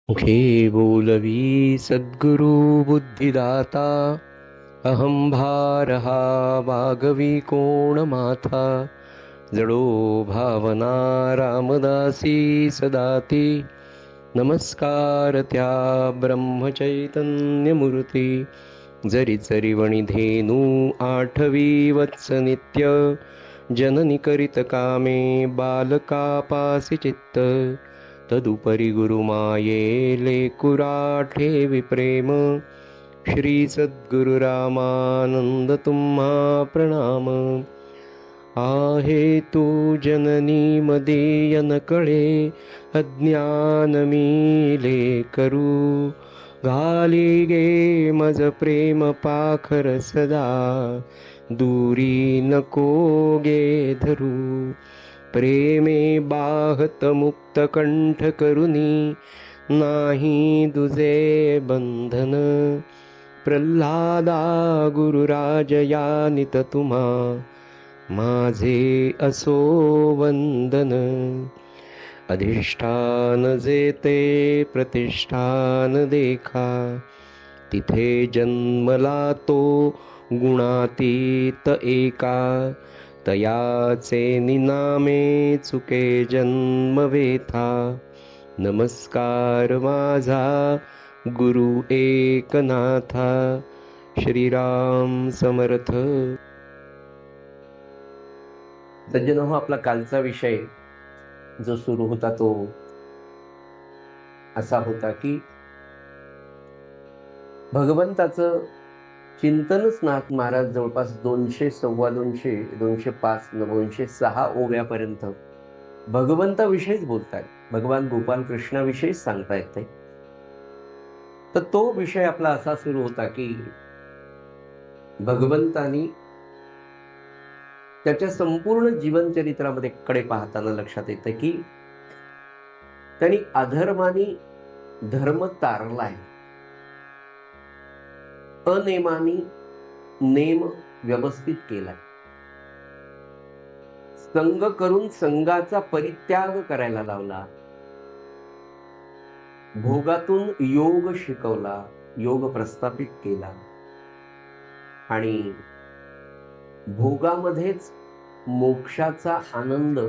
मुखे बोलवी सद्गुरु बुद्धिदाता अहं भारहा वागवी कोण माथा जडो भावना रामदासी सदाती नमस्कार त्या ब्रह्मचैतन्यमूर्ती जरी जरी वणिधेनु आठवी वत्स नित्य जननी करीत कामे बालकापासी चित्त तदुपरी गुरुमाये लेकुरा ठेवी प्रेम श्री सद्गुरु रामानंद तुम्हा प्रणाम आहे तू जननी मदीय न कळे अज्ञान मीले करू घाली गे मज प्रेम पाखर सदा दूरी नको गे धरू प्रेमे बाहत मुक्त कंठ करुनी नाही दुजे बंधन प्रल्हादा गुरुराज यानित तुम्हा माझे असो वंदन अधिष्ठान जेते प्रतिष्ठान देखा तिथे जन्मला तो गुणातीत एका तयाचे निनामे चुके जन्म वेथा नमस्कार माझा गुरु एकनाथा श्रीराम समर्थ. सज्जनो, आपला कालचा विषय जो सुरू होता तो असा होता की भगवंताचं चिंतनच नाथ महाराज जवळपास 200 सव्वा 200 205 206 ओव्यापर्यंत भगवंताविषयीच बोलतायत, भगवान गोपाल कृष्णाविषयीच सांगतायत ते. तर तो विषय आपला असा सुरू होता की भगवंतानी त्याच्या संपूर्ण जीवनचरित्रामध्ये कडे पाहताना लक्षात येतं की त्यांनी अधर्माने धर्म तारलाय, अनेमानी नेम व्यवस्थित केलाय, संग करून संघाचा परित्याग करायला लावला, भोगातून योग शिकवला, योग प्रस्थापित केला आणि भोगामध्येच मोक्षाचा आनंद,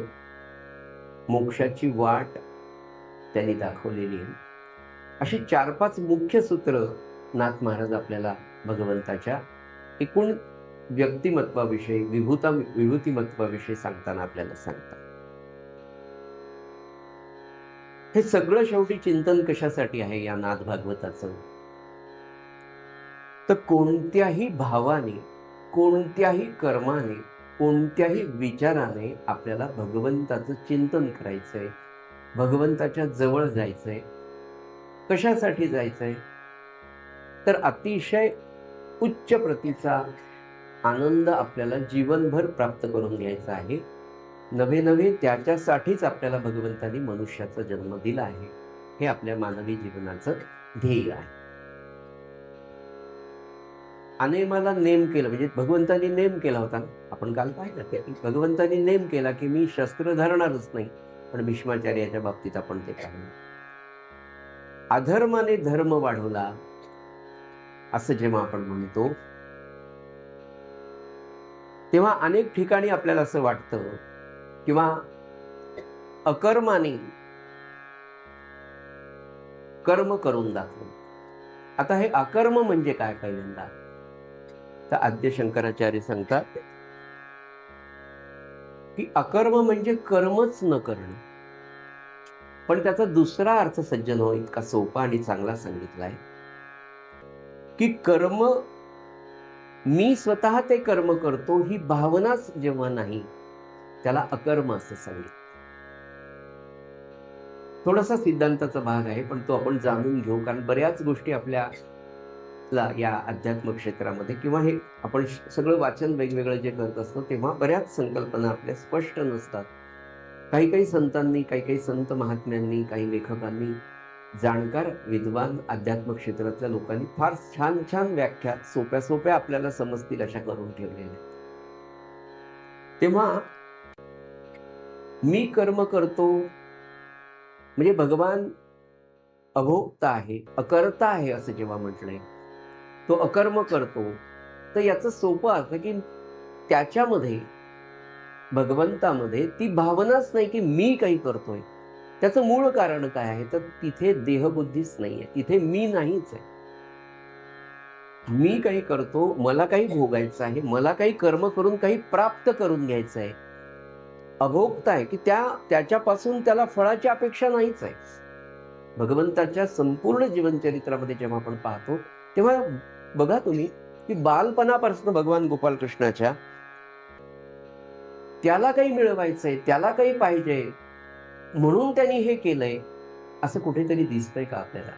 मोक्षाची वाट त्यांनी दाखवलेली आहे. अशी 4-5 मुख्य सूत्र नाथ महाराज आपल्याला भगवंताच्या एकूण व्यक्तिमत्वाविषयी, विभूतिमत्वाविषयी सांगताना आपल्याला सांगतात. हे सगळं शेवटी चिंतन कशासाठी आहे या नाथ भागवताचं? तर कोणत्याही भावाने, कोणत्याही कर्माने, कोणत्याही विचाराने आपल्याला भगवंताचं चिंतन करायचंय, भगवंताच्या जवळ जायचंय. कशासाठी जायचंय? तर अतिशय उच्च प्रतीचा आनंद आपल्याला जीवनभर प्राप्त करून घ्यायचा आहे. नवे नवे त्याच्यासाठीच आपल्याला भगवंतांनी मनुष्याचा जन्म दिला आहे. हे आपल्या मानवी जीवनाचं ध्येय आहे. अनेमाला नेम केलं, म्हणजे भगवंतांनी नेम केला होता. आपण काल पाहिलं की भगवंतांनी नेम केला की मी शस्त्र धरणारच नाही, पण भीष्माचार्याच्या बाबतीत आपण ते पाहिलं. अधर्माने धर्म वाढवला असं जेव्हा आपण म्हणतो तेव्हा अनेक ठिकाणी आपल्याला असं वाटतं, किंवा अकर्माने कर्म करून दाखवलं. आता हे अकर्म म्हणजे काय? पहिल्यांदा तर आद्य शंकराचार्य सांगतात की अकर्म म्हणजे कर्मच न करणं. पण त्याचा दुसरा अर्थ सज्जन हो इतका सोपा आणि चांगला सांगितलाय की कर्म, मी स्वतः ते कर्म करतो ही भावनाच जेव्हा नाही त्याला अकर्म असं सांगितलं. थोडासा सिद्धांताचा भाग आहे, पण तो आपण जाणून घेऊ, कारण बऱ्याच गोष्टी आपल्याला या अध्यात्म क्षेत्रामध्ये, किंवा हे आपण सगळं वाचन वेगवेगळं जे करत असतो तेव्हा बऱ्याच संकल्पना आपल्या स्पष्ट नसतात. काही काही संतांनी, काही काही संत महात्म्यांनी, काही लेखकांनी, जाणकार विद्वान अध्यात्म क्षेत्रातल्या लोकांनी फार छान छान व्याख्या सोप्या सोप्या आपल्याला समजतील अशा करून ठेवलेल्या. तेव्हा मी कर्म करतो म्हणजे भगवान अभोक्ता आहे, अकर्ता आहे असं जेव्हा म्हटलंय, तो अकर्म करतो, तर याचं सोपं अर्थ की त्याच्यामध्ये, भगवंतामध्ये ती भावनाच नाही की मी काही करतोय. त्याचं मूळ कारण काय आहे? तर तिथे देहबुद्धीच नाहीये. तिथे मी नाहीच आहे. मी काही करतो, मला काही भोगायचं आहे, मला काही कर्म करून काही प्राप्त करून घ्यायचं आहे. अभोक्ता आहे की त्याच्यापासून त्याला फळाची अपेक्षा नाहीच आहे. भगवंताच्या संपूर्ण जीवनचरित्रामध्ये जेव्हा आपण पाहतो, तेव्हा बघा तुम्ही की बालपणापासून भगवान गोपाल कृष्णाच्या त्याला काही मिळवायचंय, त्याला काही पाहिजे म्हणून त्यांनी हे केलंय, असं कुठेतरी दिसतंय का आपल्याला?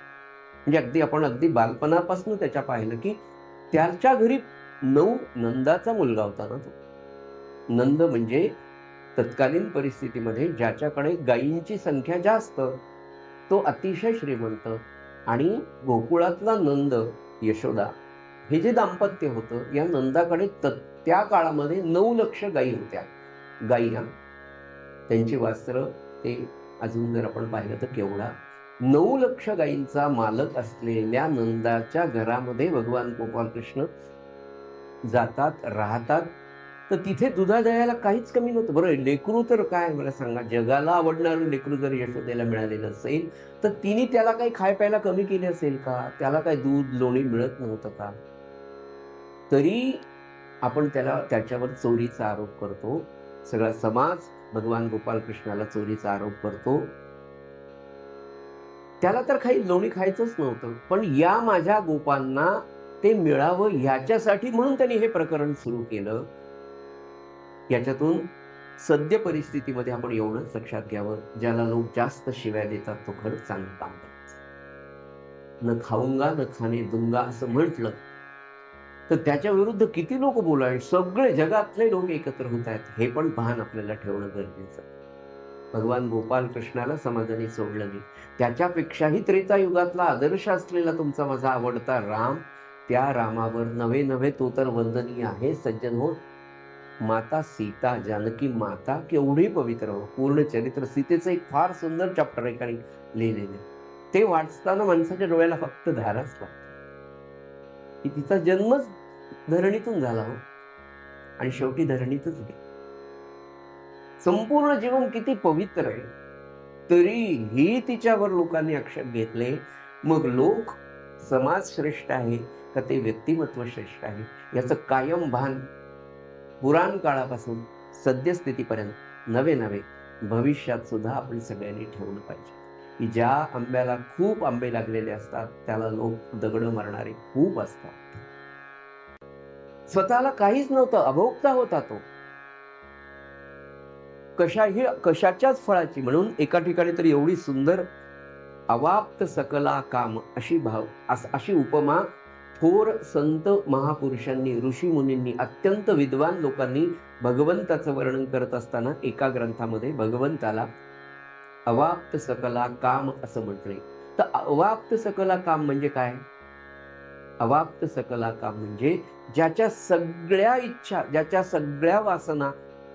म्हणजे अगदी बालपणापासून त्याच्या पाहिलं की त्याच्या घरी 9 नंदाचा मुलगा होता ना तो. नंद म्हणजे तत्कालीन परिस्थितीमध्ये ज्याच्याकडे गायींची संख्या जास्त, तो अतिशय श्रीमंत. आणि गोकुळातला नंद, यशोदा, हे जे दाम्पत्य होतं, या नंदाकडे त्या काळामध्ये 9 लक्ष गायी होत्या. गायी, त्यांची वस्त्र ते अजून जर आपण पाहिलं तर केवढा 9 लक्ष गायींचा मालक असलेल्या नंदाच्या घरामध्ये भगवान गोपाल कृष्ण जातात, राहतात. तर तिथे दुधादह्याला काहीच कमी नव्हतं. बरं, लेकरू तर काय मला सांगा, जगाला आवडणारं लेकरू जर यशोदेला मिळालेलं असेल, तर तिने त्याला काही खाय प्यायला कमी केले असेल का? त्याला काही दूध, लोणी मिळत नव्हतं का? तरी आपण त्याच्यावर चोरीचा आरोप करतो. सगळा समाज भगवान गोपाल कृष्णाला चोरीचा आरोप करतो. त्याला तर काही लोणी खायचंच नव्हतं, पण या माझ्या गोपांना ते मिळावं ह्याच्यासाठी म्हणून त्यांनी हे प्रकरण सुरू केलं. याच्यातून सद्य परिस्थितीमध्ये आपण एवढंच लक्षात घ्यावं, ज्याला लोक जास्त शिव्या देतात तो खरंच चांगलं काम करतो. न खाऊंगा न खाने दूंगा असं म्हटलं तर त्याच्या विरुद्ध किती लोक बोलाय, सगळे जगातले लोक एकत्र होत आहेत, हे पण भान आपल्याला ठेवणं गरजेचं. भगवान गोपाल कृष्णाला समाजाने सोडलं नाही. त्याच्यापेक्षाही त्रेतायुगातला आदर्श असलेला तुमचा माझा आवडता राम, त्या रामावर नवे नवे तो तर वंदनीय आहे. सज्जन हो, माता सीता, जानकी माता केवढी पवित्र हो. पूर्ण चरित्र सीतेचं एक फार सुंदर चॅप्टर एकाने लिहिलेलं आहे. ते वाचताना माणसाच्या डोळ्याला फक्त धाराच लागते की तिचा जन्मच धरणीतून झाला हो, आणि शेवटी धरणीतच गेली. संपूर्ण जीवन किती पवित्र आहे, तरीही तिच्यावर लोकांनी आक्षेप घेतले. मग लोक, समाज श्रेष्ठ आहे का ते व्यक्तिमत्व श्रेष्ठ आहे, याचं कायम भान पुराण काळापासून सद्यस्थितीपर्यंत नवे नवे भविष्यात सुद्धा आपण सगळ्यांनी ठेवलं पाहिजे. की ज्या आंब्याला खूप आंबे लागलेले असतात, त्याला लोक दगड मारणारे खूप असतात. स्वतःला काहीच नव्हतं, अभोक्ता होता तो. कशाच्याच फळाची, म्हणून एका ठिकाणी तर एवढी सुंदर अवाप्त सकला काम अशी उपमा थोर संत महापुरुषांनी, ऋषी मुनींनी, अत्यंत विद्वान लोकांनी भगवंताचं वर्णन करत असताना एका ग्रंथामध्ये भगवंताला अवाप्त सकला काम असं म्हटलंय. तर अवाप्त सकला काम म्हणजे काय? अवाप्त सकला काम म्हणजे ज्याच्या सगळ्या इच्छा, ज्याच्या सगळ्या वासना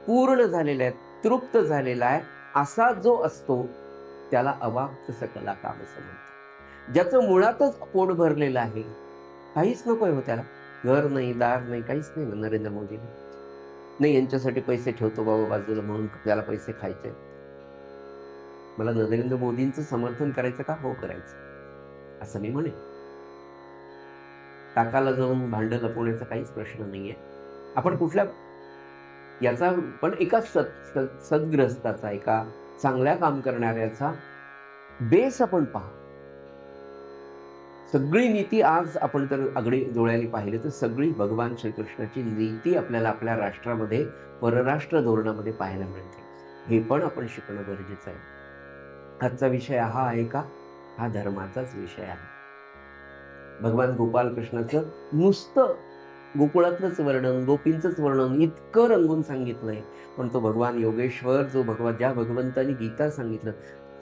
पूर्ण झालेल्या आहेत, तृप्त झालेला आहे, असा जो असतो त्याला अवाप्त सकला काम असं म्हणतात. ज्याचं मुळातच पोट भरलेलं आहे, काहीच नकोय हो त्याला, घर नाही, दार नाही, काहीच नाही. नरेंद्र मोदी नाही, यांच्यासाठी पैसे ठेवतो बाबा बाजूला म्हणून त्याला पैसे खायचे. मला नरेंद्र मोदींचं समर्थन करायचं का? हो, करायचं, असं मी म्हणेन. टाकाला जाऊन भांडं लपवण्याचा काहीच प्रश्न नाहीये. आपण कुठल्या याचा पण एका सद्ग्रस्ताचा, एका चांगल्या काम करणाऱ्याचा बेस आपण पहा. सगळी नीती आज आपण तर अगदी डोळ्यांनी पाहिली तर सगळी भगवान श्रीकृष्णाची नीती आपल्याला आपल्या राष्ट्रामध्ये, परराष्ट्र धोरणामध्ये पाहायला मिळते. हे पण आपण शिकणं गरजेचं आहे. आजचा विषय हा आहे का? हा धर्माचाच विषय आहे. भगवान गोपाल कृष्णाचं नुसतं गोकुळातलंच वर्णन, गोपींचंच वर्णन इतकं रंगून सांगितलंय. पण तो भगवान योगेश्वर, ज्या भगवंतानी गीता सांगितलं,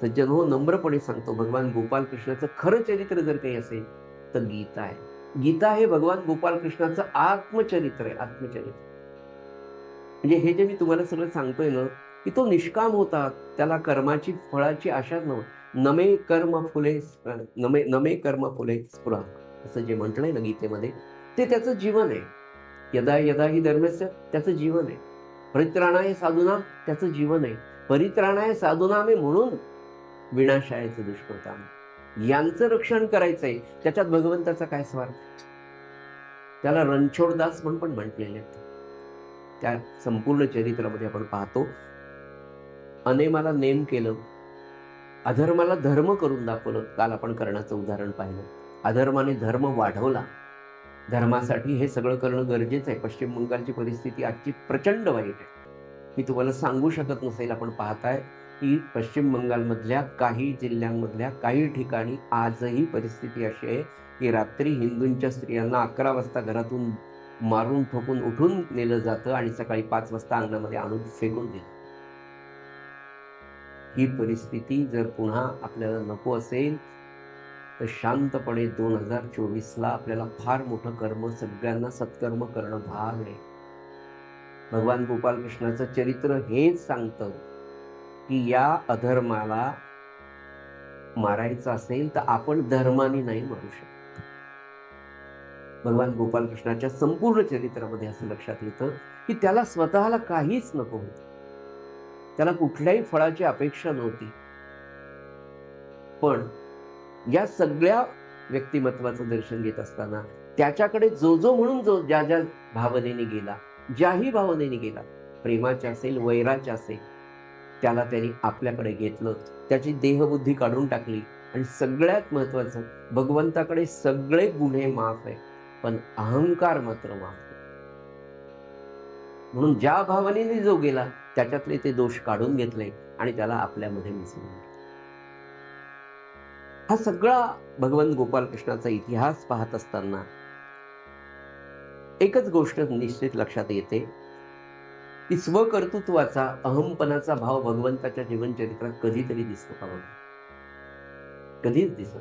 सज्जन हो, नम्रपणे सांगतो, भगवान गोपाल कृष्णाचं खरं चरित्र जर काही असेल तर गीता आहे. गीता हे भगवान गोपाल कृष्णाचं आत्मचरित्र आहे, आत्मचरित्र. म्हणजे हे जे मी तुम्हाला सगळं सांगतोय ना, की तो निष्काम होता, त्याला कर्माची फळाची आशा नव्हती. नमे कर्म फुले नमे कर्म फुले स्पृहा, असं जे म्हटलंय ना गीतेमध्ये, ते त्याचं जीवन आहे. यदा यदा ही धर्मस्य, त्याचं जीवन आहे. परित्राणाय साधूनाम, त्याचं जीवन आहे. परित्राणाय साधूनामे म्हणून विनाशायचं दुष्कृताम, यांचं रक्षण करायचंय. त्याच्यात भगवंताचा काय स्वार्थ? त्याला रणछोडदास म्हणून पण म्हटलेले आहे. त्या संपूर्ण चरित्रामध्ये आपण पाहतो, अनेमाला नेम केलं, अधर्माला धर्म करून दाखवलं. काल आपण कर्णाचं उदाहरण पाहिलं. अधर्माने धर्म वाढवला. धर्मासाठी हे सगळं करणं गरजेचं आहे. पश्चिम बंगालची परिस्थिती आजची प्रचंड वाईट आहे. मी तुम्हाला सांगू शकत नसेल, आपण पाहताय की पश्चिम बंगालमधल्या काही जिल्ह्यांमधल्या काही ठिकाणी आजही परिस्थिती अशी आहे की रात्री हिंदूंच्या स्त्रियांना 11 वाजता घरातून मारून ठोकून उठून नेलं जातं आणि सकाळी 5 वाजता अंगणामध्ये आणून फेकून दिलं. ही परिस्थिती जर पुन्हा आपल्याला नको असेल तर शांतपणे 2024ला आपल्याला फार मोठं कर्म, सगळ्यांना सत्कर्म करणं भाग आहे. भगवान गोपाल कृष्णाचं चरित्र हेच सांगतं की या अधर्माला मारायचं असेल तर आपण धर्माने नाही मारू शकत. भगवान गोपाल कृष्णाच्या संपूर्ण चरित्रामध्ये असं लक्षात येतं की त्याला स्वतःला काहीच नको होतं. त्याला कुठल्याही फळाची अपेक्षा नव्हती. पण या सगळ्या व्यक्तिमत्वाचं दर्शन घेत असताना त्याच्याकडे जो म्हणून जो ज्या ज्या भावनेने गेला, ज्याही भावनेने गेला, प्रेमाच्या असेल, वैराच्या असेल, त्याला त्यांनी आपल्याकडे घेतलं. त्याची देहबुद्धी काढून टाकली आणि सगळ्यात महत्वाचं, भगवंताकडे सगळे गुन्हे माफ आहे, पण अहंकार मात्र माफ आहे. म्हणून ज्या भावनेने जो गेला त्याच्यातले ते दोष काढून घेतले आणि त्याला आपल्यामध्ये मिसळून घेतले. हा सगळा भगवान गोपाल कृष्णाचा इतिहास पाहत असताना एकच गोष्ट निश्चित लक्षात येते की स्वकर्तृत्वाचा, अहंपणाचा भाव भगवंताच्या जीवनचरित्रात कधीतरी दिसतो का बघा? कधीच दिसत.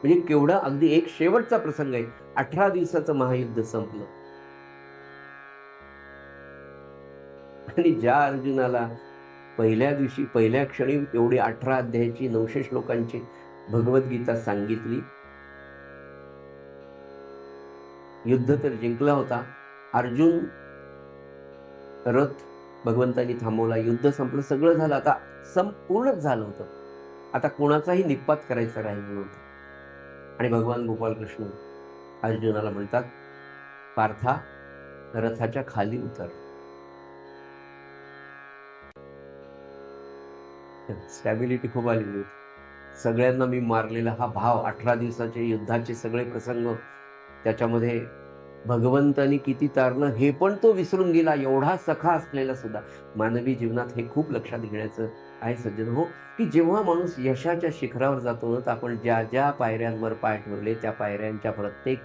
म्हणजे केवढा अगदी एक शेवटचा प्रसंग आहे. 18 दिवसाचं महायुद्ध संपलं आणि ज्या अर्जुनाला पहिल्या दिवशी, पहिल्या क्षणी एवढी 18 अध्यायाची 900 श्लोकांची भगवद्गीता सांगितली, युद्ध तर जिंकला होता. अर्जुन रथ भगवंतांनी थांबवला, युद्ध संपलं, सगळं झालं, आता संपूर्णच झालं होतं. आता कोणाचाही निपात करायचा राहिला नव्हता. आणि भगवान गोपाल कृष्ण अर्जुनाला म्हणतात, पार्था, रथाच्या खाली उतर. स्टॅबिलिटी खूप आलेली होती. सगळ्यांना मी मारलेला हा भाव, 18 दिवसाचे युद्धाचे सगळे प्रसंग, त्याच्यामध्ये भगवंतानी किती तारलं हे पण तो विसरून गेला. एवढा सखा असलेला सुद्धा. मानवी जीवनात हे खूप लक्षात घेण्याचं आहे सज्जन हो, की जेव्हा माणूस यशाच्या शिखरावर जातो तर आपण ज्या ज्या पायऱ्यांवर पाय ठेवले त्या पायऱ्यांच्या प्रत्येक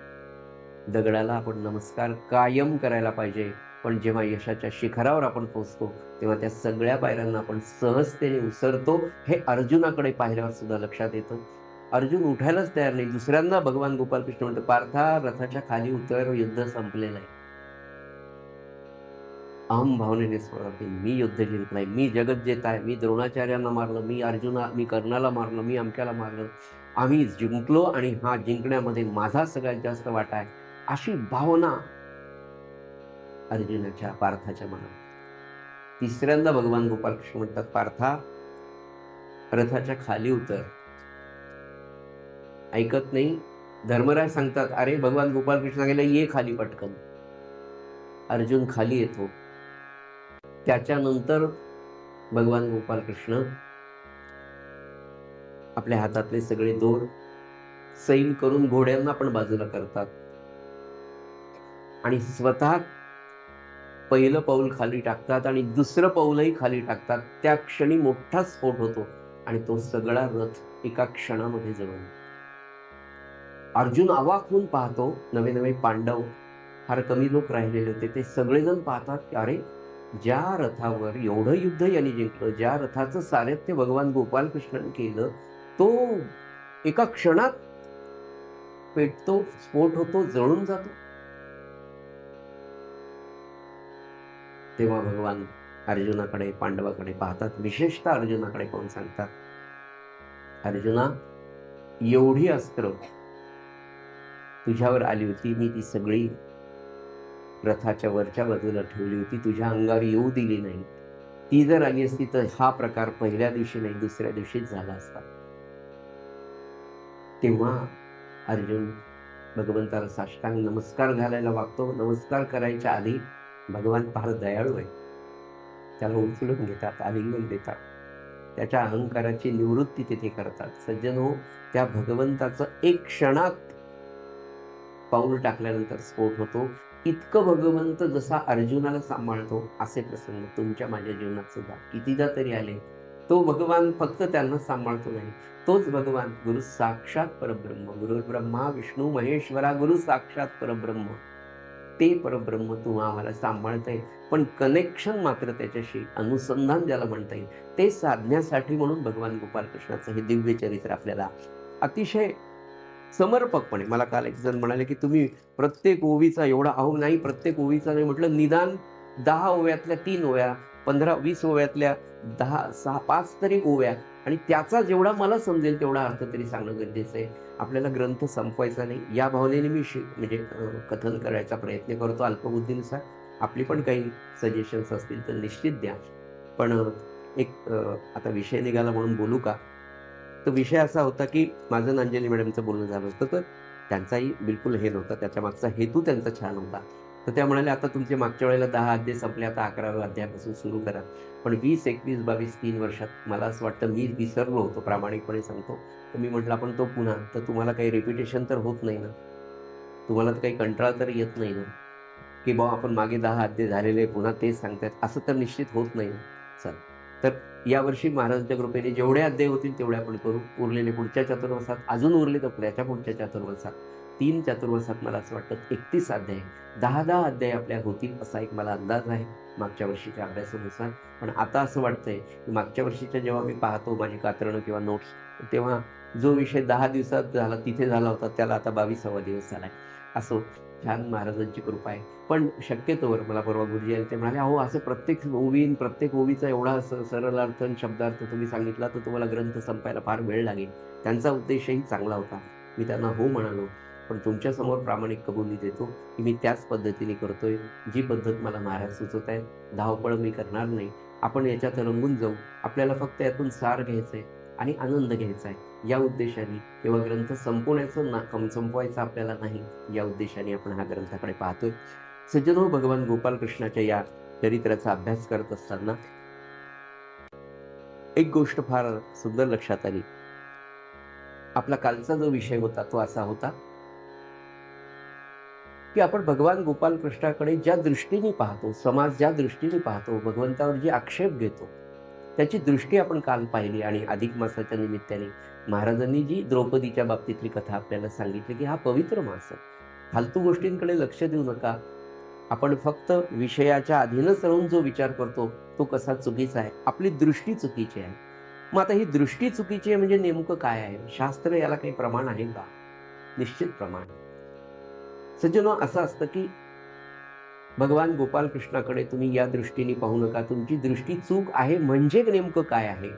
दगडाला आपण नमस्कार कायम करायला पाहिजे. पण जेव्हा यशाच्या शिखरावर आपण पोहोचतो तेव्हा त्या सगळ्या पायऱ्यांना आपण सहजतेने उसरतो. हे अर्जुनाकडे पाहिल्यावर सुद्धा लक्षात येतं. अर्जुन उठायलाच तयार नाही. दुसऱ्यांदा भगवान गोपाल कृष्ण म्हणतो, पार्था, रथाच्या खाली उतर, युद्ध संपलेलं आहे. अहम भावनेने स्मरते, मी युद्ध जिंकलाय, मी जगत जेत आहे, मी द्रोणाचार्यांना मारलं, मी कर्णाला मारलं, मी अमक्याला मारलं, आम्ही जिंकलो आणि हा जिंकण्यामध्ये माझा सगळ्यात जास्त वाटा आहे, अशी भावना अर्जुनाच्या, पार्थाच्या मनात. तिसऱ्यांदा भगवान गोपाल कृष्ण म्हणतात, पार्था, रथाच्या खाली उतर. ऐकत नाही. धर्मराज सांगतात, अरे भगवान गोपाल कृष्ण गेले, ये खाली पटकन. अर्जुन खाली येतो. त्याच्यानंतर भगवान गोपाल कृष्ण आपल्या हातातले सगळे दोर सैल करून घोड्यांना पण बाजूला करतात आणि स्वतः पहिलं पाऊल खाली टाकतात आणि दुसरं पाऊलही खाली टाकतात. त्या क्षणी मोठा स्फोट होतो आणि तो सगळा रथ एका क्षणामध्ये जळून. अर्जुन अवाक होऊन पाहतो. नवे नवे पांडव, फार कमी लोक राहिलेले होते, ते सगळेजण पाहतात की अरे, ज्या रथावर एवढं युद्ध यांनी जिंकलं, ज्या रथाचं सारथ्य भगवान गोपाल कृष्णाने केलं, तो एका क्षणात पेटतो, स्फोट होतो, जळून जातो. तेव्हा भगवान अर्जुनाकडे, पांडवाकडे पाहतात. विशेषतः अर्जुनाकडे पाहून सांगतात, अर्जुना, एवढी अस्त्र तुझ्यावर आली होती, मी ती सगळी रथाच्या वरच्या बाजूला ठेवली होती, तुझ्या अंगावर येऊ दिली नाही. ती जर आली असती तर हा प्रकार पहिल्या दिवशी नाही दुसऱ्या दिवशीच झाला असता. तेव्हा अर्जुन भगवंताला साष्टांग नमस्कार घालायला वागतो. नमस्कार करायच्या आधी भगवान फार दयाळू आहे, त्याला उचलून घेतात, आलिंगन देतात, त्याच्या अहंकाराची निवृत्ती तिथे करतात. सज्जनो, त्या भगवंताचं एक क्षणात पाऊल टाकल्यानंतर स्फोट होतो. इतकं भगवंत जसा अर्जुनाला सांभाळतो असे प्रसंग तुमच्या माझ्या जीवनात सुद्धा कितीदा तरी आले. तो भगवान फक्त त्यांना सांभाळतो नाही, तोच भगवान गुरु साक्षात परब्रह्म, गुरु ब्रह्मा विष्णू महेश्वरा गुरु साक्षात परब्रह्म, ते परब्रह्म तुम्हा आम्हाला सांभाळतंय. पण कनेक्शन मात्र त्याच्याशी, अनुसंधान ज्याला म्हणता येईल, ते साधण्यासाठी म्हणून भगवान गोपालकृष्णाचं हे दिव्य चरित्र आपल्याला अतिशय समर्पकपणे. मला काल एक जण म्हणाले की तुम्ही प्रत्येक ओवीचा एवढा, अहो नाही, प्रत्येक ओवीचा नाही म्हटलं, निदान 10 ओव्यातल्या 3 ओव्या, 15-20 ओव्यातल्या 5 तरी ओव्या, आणि त्याचा जेवढा मला समजेल तेवढा अर्थ तरी सांगणं गरजेचं आहे. आपल्याला ग्रंथ संपवायचा नाही या भावनेने मी म्हणजे कथन करायचा प्रयत्न करतो अल्पबुद्धीनुसार. आपली पण काही सजेशन्स असतील तर निश्चित द्या. पण एक आता विषय निघाला म्हणून बोलू का? तर विषय असा होता की माझं आणि अंजली मॅडमचं बोलणं झालं होतं, तर त्यांचाही बिलकुल हे नव्हता, त्याच्या मागचा हेतू त्यांचा छान होता. तर त्या म्हणाल्या, आता तुमचे मागच्या वेळेला 10 अध्याय संपले, आता 11व्या अध्यायापासून सुरू करा. पण 20, 21, 22, 3 वर्षात मला असं वाटतं मी विसरलो होतो, प्रामाणिकपणे सांगतो. तर मी म्हटलं आपण तो पुन्हा, तर तुम्हाला काही रिपिटेशन तर होत नाही ना, तुम्हाला तर काही कंटाळा तर येत नाही ना, की बा आपण मागे 10 अध्याय झालेले पुन्हा तेच सांगतायत, असं तर निश्चित होत नाही ना. चल, तर यावर्षी महाराजांच्या कृपेने जेवढे अध्याय होतील तेवढे आपण करू. उरलेले पुढच्या चातुर्मासात, अजून उरले तर त्याच्या पुढच्या चातुर्मासात, 3 चातुर्मासात मला असं वाटतं 31 अध्याय, 10-10 अध्याय आपल्या होतील असा एक मला अंदाज आहे मागच्या वर्षीच्या अभ्यासानुसार. पण आता असं वाटतंय की मागच्या वर्षीच्या जेव्हा मी पाहतो माझी कात्रणं किंवा नोट्स, तेव्हा जो विषय 10 दिवसात झाला तिथे झाला होता त्याला आता 22वा दिवस झालाय. असो, छान महाराजांची कृपा आहे. पण शक्यतोवर मला परवा गुरुजी आले, ते म्हणाले, अहो असं प्रत्येक प्रत्येक ओवीचा एवढा सरळ अर्थ आणि शब्दार्थ तुम्ही सांगितला तर तुम्हाला ग्रंथ संपायला फार वेळ लागेल. त्यांचा उद्देशही चांगला होता, मी त्यांना हो म्हणालो. पण तुमच्यासमोर प्रामाणिक कबुली देतो की मी त्याच पद्धतीने करतोय जी पद्धत मला महाराज सुचवत आहेत. धावपळ मी करणार नाही. आपण याच्यात रंगून जाऊ, आपल्याला फक्त यातून सार घ्यायचंय आणि आनंद घ्यायचा आहे या उद्देशाने, किंवा ग्रंथ संपवायचा आपल्याला नाही या उद्देशाने आपण हा ग्रंथाकडे पाहतोय. सज्जनो, भगवान गोपालकृष्णाच्या या चरित्राचा अभ्यास करत असताना एक गोष्ट फार सुंदर लक्षात आली. आपला कालचा जो विषय होता तो असा होता की आपण भगवान गोपालकृष्णाकडे ज्या दृष्टीने पाहतो, समाज ज्या दृष्टीने पाहतो, भगवंतावर जे आक्षेप घेतो, त्याची दृष्टी आपण काल पाहिली. आणि अधिक मासाच्या निमित्ताने महाराजांनी जी द्रौपदीच्या बाबतीतली कथा आपल्याला सांगितली की हा पवित्र मास आहे, फालतू गोष्टींकडे लक्ष देऊ नका. आपण फक्त विषयाच्या अधीनच राहून जो विचार करतो तो कसा चुकीचा आहे, आपली दृष्टी चुकीची आहे. मग आता ही दृष्टी चुकीची आहे म्हणजे नेमकं काय आहे? शास्त्र याला काही प्रमाण आहे का? निश्चित प्रमाण. सज्जनो, असं असतं की भगवान गोपालकृष्णाकडे तुम्ही या दृष्टीने पाहू नका, तुमची दृष्टी चूक आहे म्हणजे नेमकं काय आहे?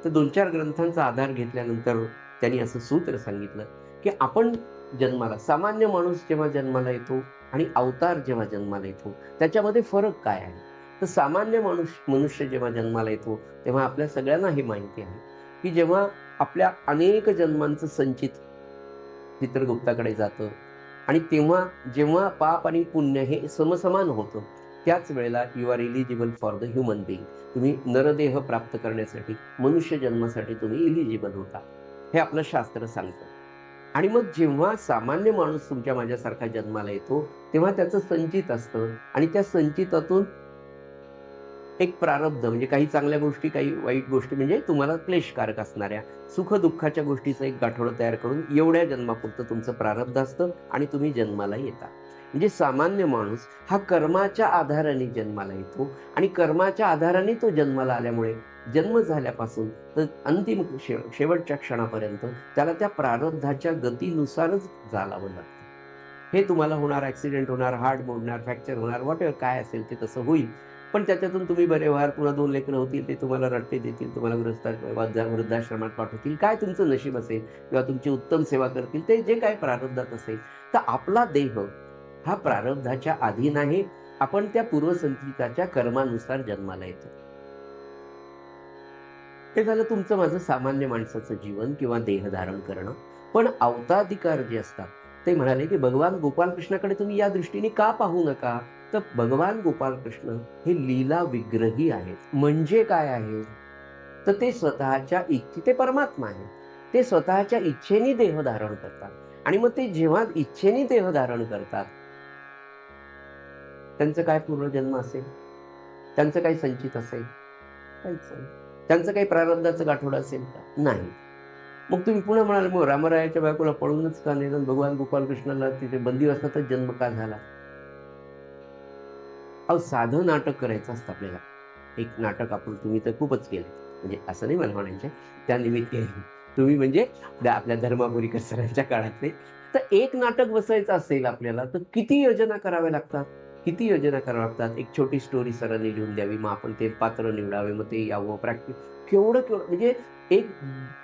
तर 2-4 ग्रंथांचा आधार घेतल्यानंतर त्यांनी असं सूत्र सांगितलं की आपण जन्माला, सामान्य माणूस जेव्हा जन्माला येतो आणि अवतार जेव्हा जन्माला येतो त्याच्यामध्ये फरक काय आहे? तर सामान्य मनुष्य जेव्हा जन्माला येतो तेव्हा आपल्या सगळ्यांना हे माहिती आहे की जेव्हा आपल्या अनेक जन्मांचं संचित चित्रगुप्ताकडे जातं आणि तेव्हा जेव्हा पाप आणि पुण्य हे समसमान होतं, त्याच वेळेला you are eligible for the human being. तुम्ही नरदेह प्राप्त करण्यासाठी, मनुष्य जन्मासाठी तुम्ही इलिजिबल होता, हे आपलं शास्त्र सांगतं. आणि मग जेव्हा सामान्य माणूस तुमच्या माझ्यासारखा जन्माला येतो तेव्हा त्याचं संचित असतं आणि त्या संचितातून एक प्रारब्ध, म्हणजे काही चांगल्या गोष्टी, काही वाईट गोष्टी, म्हणजे तुम्हाला क्लेशकारक असणाऱ्या सुख दुःखाच्या गोष्टीचं एक गाठोडं तयार करून एवढ्या जन्मापुरतं तुमचं प्रारब्ध असतं आणि तुम्ही जन्माला येता. म्हणजे सामान्य माणूस हा कर्माच्या आधाराने जन्माला येतो आणि कर्माच्या आधाराने तो जन्माला आल्यामुळे जन्म झाल्यापासून तर अंतिम शेवटच्या क्षणापर्यंत त्याला त्या प्रारब्धाच्या गतीनुसारच चालावं लागतं. हे तुम्हाला होणार, ऍक्सिडेंट होणार, हार्ट मोडणार, फ्रॅक्चर होणार, व्हॉट एव्हर काय असेल ते तसं होईल. पण त्याच्यातून तुम्ही बरे व्हाल, पुन्हा 2 लेकरं होतील, ते तुम्हाला रट्टे देतील, तुम्हाला वृद्धाश्रमात पाठवतील. काय तुमचं नशीब असेल किंवा तुमची उत्तम सेवा करतील, ते जे काही प्रारब्धात असेल. तर आपला देह हा प्रारब्धाच्या अधीन आहे. आपण त्या पूर्वसंचिताच्या कर्मानुसार जन्माला येतो. हे झालं तुमचं माझं सामान्य माणसाचं जीवन किंवा देह धारण करणं. पण अवताधिकार जे असतात, ते म्हणाले की भगवान गोपालकृष्णाकडे तुम्ही या दृष्टीने का पाहू नका? तर भगवान गोपालकृष्ण हे लीला विग्रही आहेत. म्हणजे काय आहे? तर ते स्वतःच्या ते परमात्मा आहे. ते स्वतःच्या इच्छेने देह धारण करतात. आणि मग ते जेव्हा इच्छेने देह धारण करतात, त्यांचं काय पूर्वजन्म असेल? त्यांचं काही संचित असेल? काहीच नाही. त्यांचं काही प्रारब्धाचं गाठोडं असेल का? नाही. मग तुम्ही पुन्हा म्हणाल, मग रामरायाच्या बायकोला पळूनच का नेलं? भगवान गोपालकृष्णाला तिथे बंदिवासातच जन्म का झाला? अहो, साधं नाटक करायचं असतं आपल्याला. एक नाटक तुम्ही तर खूपच केलं. म्हणजे असं नाही मला म्हणायचं, त्या निमित्त तुम्ही म्हणजे आपल्या धर्मापुरीकर सरांच्या काळातले. तर एक नाटक बसायचं असेल आपल्याला, तर किती योजना कराव्या लागतात? किती योजना कराव्या लागतात? एक छोटी स्टोरी सरांनी लिहून द्यावी, मग आपण ते पात्र निवडावे, मग ते यावं, प्रॅक्टिस केवढं म्हणजे एक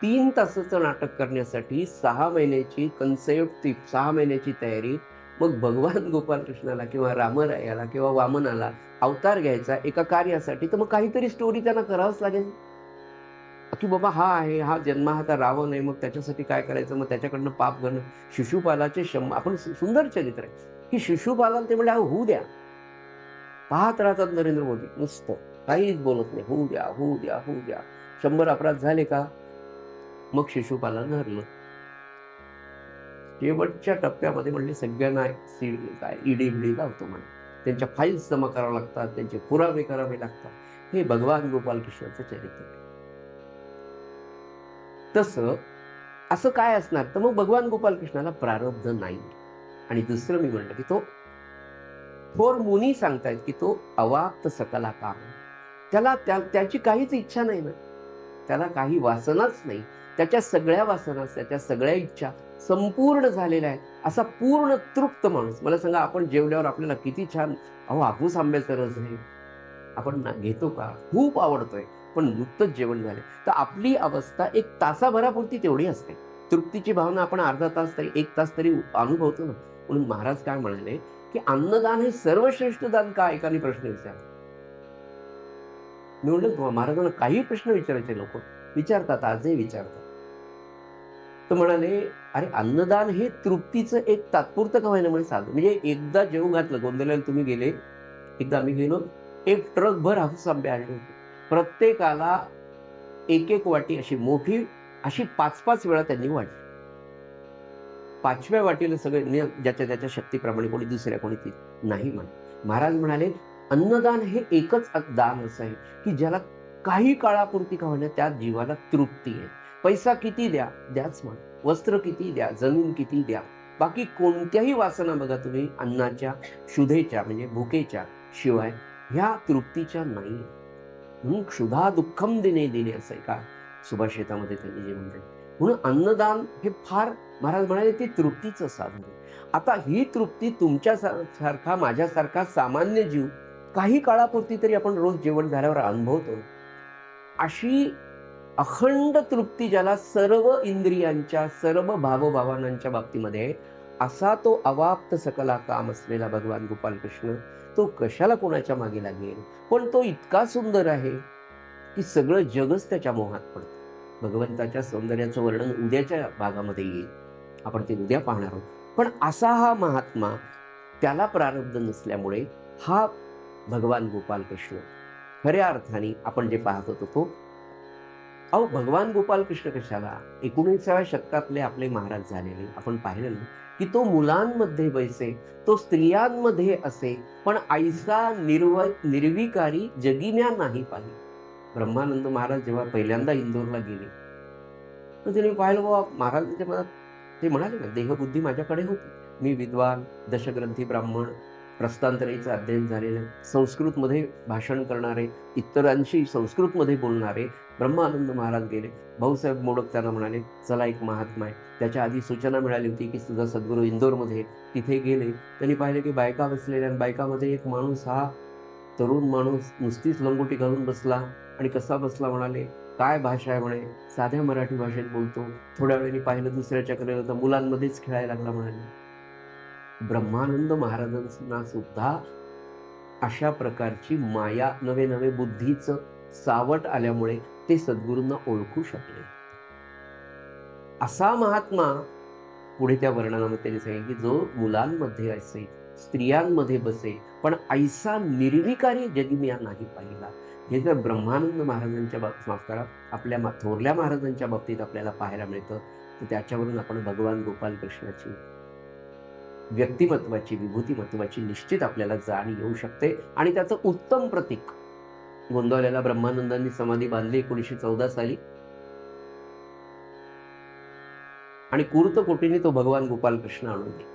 3 तासाचं नाटक करण्यासाठी 6 महिन्याची कन्सेप्ट, 6 महिन्याची तयारी. मग भगवान गोपालकृष्णाला किंवा रामरायाला किंवा वामनाला अवतार घ्यायचा एका कार्यासाठी, तर मग काहीतरी स्टोरी त्यांना करावंच लागेल, की बाबा हा आहे, हा जन्माचा रावण आहे, मग त्याच्यासाठी काय करायचं, मग त्याच्याकडनं पाप करणं. शिशुपालाचे आपण सुंदर चरित्र आहे, की शिशुपालाला ते म्हणजे होऊ द्या. पाहत राहतात नरेंद्र मोदी नुसतं, काहीच बोलत नाही. होऊ द्या, होऊ द्या, होऊ द्या. 100 अपराध झाले का मग शिशुपालानं धरलं. शेवटच्या टप्प्यामध्ये म्हणले सगळ्यांना काय ईडी लावतो म्हणे. त्यांच्या फाईल्स जमा कराव्या लागतात, त्यांचे पुरावे करावे लागतात. हे भगवान गोपालकृष्णाचं चरित्र आहे. तसं असं काय असणार? तर मग भगवान गोपालकृष्णाला प्रारब्ध नाही. आणि दुसरं मी म्हटलं की तो थोर मुनी सांगतायत की तो अवाप्त सकला काम. त्याला त्याची काहीच इच्छा नाही ना. त्याला काही वासनाच नाही. त्याच्या सगळ्या वासना, त्याच्या सगळ्या इच्छा संपूर्ण झालेल्या आहेत. असा पूर्ण तृप्त माणूस. मला सांगा, आपण जेवल्यावर आपल्याला किती छान हापूस आंब्याचा रस आहे, आपण घेतो का? खूप आवडतोय, पण नुकतंच जेवण झाले. तर आपली अवस्था एक तासाभरापुरती तेवढी असते. तृप्तीची भावना आपण अर्धा तास तरी 1 तास तरी अनुभवतो ना. म्हणून महाराज काय म्हणाले, की अन्नदान हे सर्वश्रेष्ठ दान का? एकाने प्रश्न विचारला. मी म्हटलं, महाराजांना काही प्रश्न विचारायचे लोक विचारतात, आजही विचारतात. तर म्हणाले, अरे अन्नदान हे तृप्तीचं एक तात्पुरतं का होईना म्हणजे साधं. म्हणजे एकदा जेवू घातलं, गोंदवल्याला तुम्ही गेले, एकदा आम्ही गेलो, एक ट्रकभर हापूस आंबे आणले होते. प्रत्येकाला 1-1 वाटी अशी मोठी, अशी 5-5 वेळा त्यांनी वाटली. 5व्या वाटीला सगळे ज्याच्या त्याच्या शक्तीप्रमाणे, कोणी दुसऱ्या, कोणी ती नाही म्हणे. महाराज म्हणाले, अन्नदान हे एकच दान असं आहे की ज्याला काही काळापुरती का होईना त्या जीवाला तृप्ती आहे. पैसा किती द्या, द्याच म्हण. वस्त्र किती द्या, जमीन किती द्या, बाकी कोणत्याही वासना बघा तुम्ही अन्नाच्या, क्षुधेच्या म्हणजे भुकेच्या शिवाय ह्या तृप्तीच्या नाही. म्हणून क्षुधा दुःखम दिने दिने असं आहे का सुभाषितामध्ये त्यांनी जे म्हणतात. म्हणून अन्नदान हे फार, महाराज म्हणाले, ते तृप्तीचं साधन आहे. आता ही तृप्ती तुमच्या सारखा, माझ्यासारखा सामान्य जीव काही काळापुरती तरी आपण रोज जेवण झाल्यावर अनुभवतो. अशी अखंड तृप्ती ज्याला सर्व इंद्रियांच्या, सर्व भावभावनांच्या बाबतीमध्ये, असा तो अवाप्त सकला काम असलेला भगवान गोपालकृष्ण, तो कशाला कोणाच्या मागे लागेल? पण तो इतका सुंदर आहे की सगळं जगच त्याच्या मोहात पडतं. भगवंताच्या सौंदर्याचं वर्णन उद्याच्या भागामध्ये येईल, आपण ते उद्या पाहणार आहोत. पण असा हा महात्मा, त्याला प्रारब्ध नसल्यामुळे हा भगवान गोपालकृष्ण खऱ्या अर्थाने आपण जे पाहत होतो तो, अहो भगवान गोपालकृष्ण कशाला, 19व्या शतकातले आपले महाराज झालेले आपण पाहिलं ना, की तो मुलांमध्ये बैसे, तो स्त्रियांमध्ये असे, पण ऐसा निर्विकारी जगिम्या नाही पाहिजे. ब्रह्मानंद महाराज जेव्हा पहिल्यांदा इंदोरला गेले, तर त्यांनी पाहिलं, बाबा महाराजांच्या मनात ते म्हणाले ना, देहबुद्धी माझ्याकडे होती. मी विद्वान, दशग्रंथी ब्राह्मण, प्रस्थानत्रयीचं अध्ययन झालेलं, संस्कृतमध्ये भाषण करणारे, इतरांशी संस्कृतमध्ये बोलणारे ब्रह्मानंद महाराज गेले. भाऊसाहेब मोडक त्यांना म्हणाले, चला एक महात्मा आहे. त्याच्या आधी सूचना मिळाली होती की तुझा सद्गुरू इंदोरमध्ये. तिथे गेले, त्यांनी पाहिले की बायका बसलेल्या, आणि बायकामध्ये एक माणूस हा तरुण माणूस नुसतीच लंगोटी घालून बसला आणि कसा बसला म्हणाले, काय भाषा आहे म्हणे, साध्या मराठी भाषेत बोलतो. थोड्या वेळाने पाहिलं दुसऱ्याच्या कडे तर मुलांमध्येच खेळायला लागला म्हणाले. ब्रह्मानंद महाराजांना सुद्धा अशा प्रकारची माया, नवे नवे बुद्धीचं सावट आल्यामुळे ते सद्गुरूंना ओळखू शकले. असा महात्मा पुढे त्या वर्णनामध्ये त्यांनी सांगितले की जो मुलांमध्ये असे, स्त्रियांमध्ये बसे, पण ऐसा निर्विकारी जगी मी नाही पाहिला. हे जर ब्रह्मानंद महाराजांच्या माफ करा, आपल्या थोरल्या महाराजांच्या बाबतीत आपल्याला पाहायला मिळतं, तर त्याच्यावरून आपण भगवान गोपाल कृष्णाची व्यक्तिमत्वाची, विभूतिमत्वाची निश्चित आपल्याला जाण येऊ शकते. आणि त्याचं उत्तम प्रतीक गोंदवल्याला ब्रह्मानंदांनी समाधी बांधली 1914 साली, आणि कुर्तकोटीने तो भगवान गोपाल कृष्ण आणून दिला.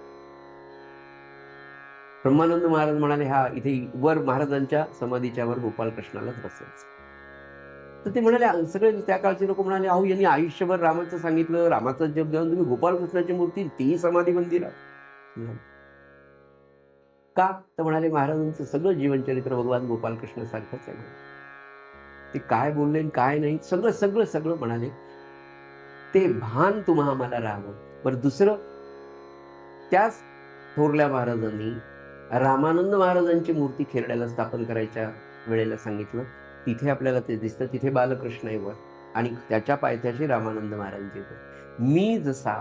ब्रह्मानंद महाराज म्हणाले, हा इथे वर महाराजांच्या समाधीच्या वर गोपाल कृष्णालाच बसायचं. तर ते म्हणाले, सगळे त्या काळचे लोक म्हणाले, अहो यांनी आयुष्यभर रामाचं सांगितलं, रामाचं जप देऊन तुम्ही गोपाल कृष्णाची मूर्ती तीही समाधी मंदिरात का? तर म्हणाले, महाराजांचं सगळं जीवनचरित्र भगवान गोपाल कृष्ण सारखंच आहे. ते काय बोलले काय नाही सगळं सगळं सगळं म्हणाले, ते भान तुम्हा आम्हाला राहावं. बरं, दुसरं, त्याच थोरल्या महाराजांनी रामानंद महाराजांची मूर्ती खेरड्याला स्थापन करायच्या वेळेला सांगितलं. तिथे आपल्याला ते दिसतं, तिथे बालकृष्ण आहे वर आणि त्याच्या पायथ्याशी रामानंद महाराजांची वर. मी जसा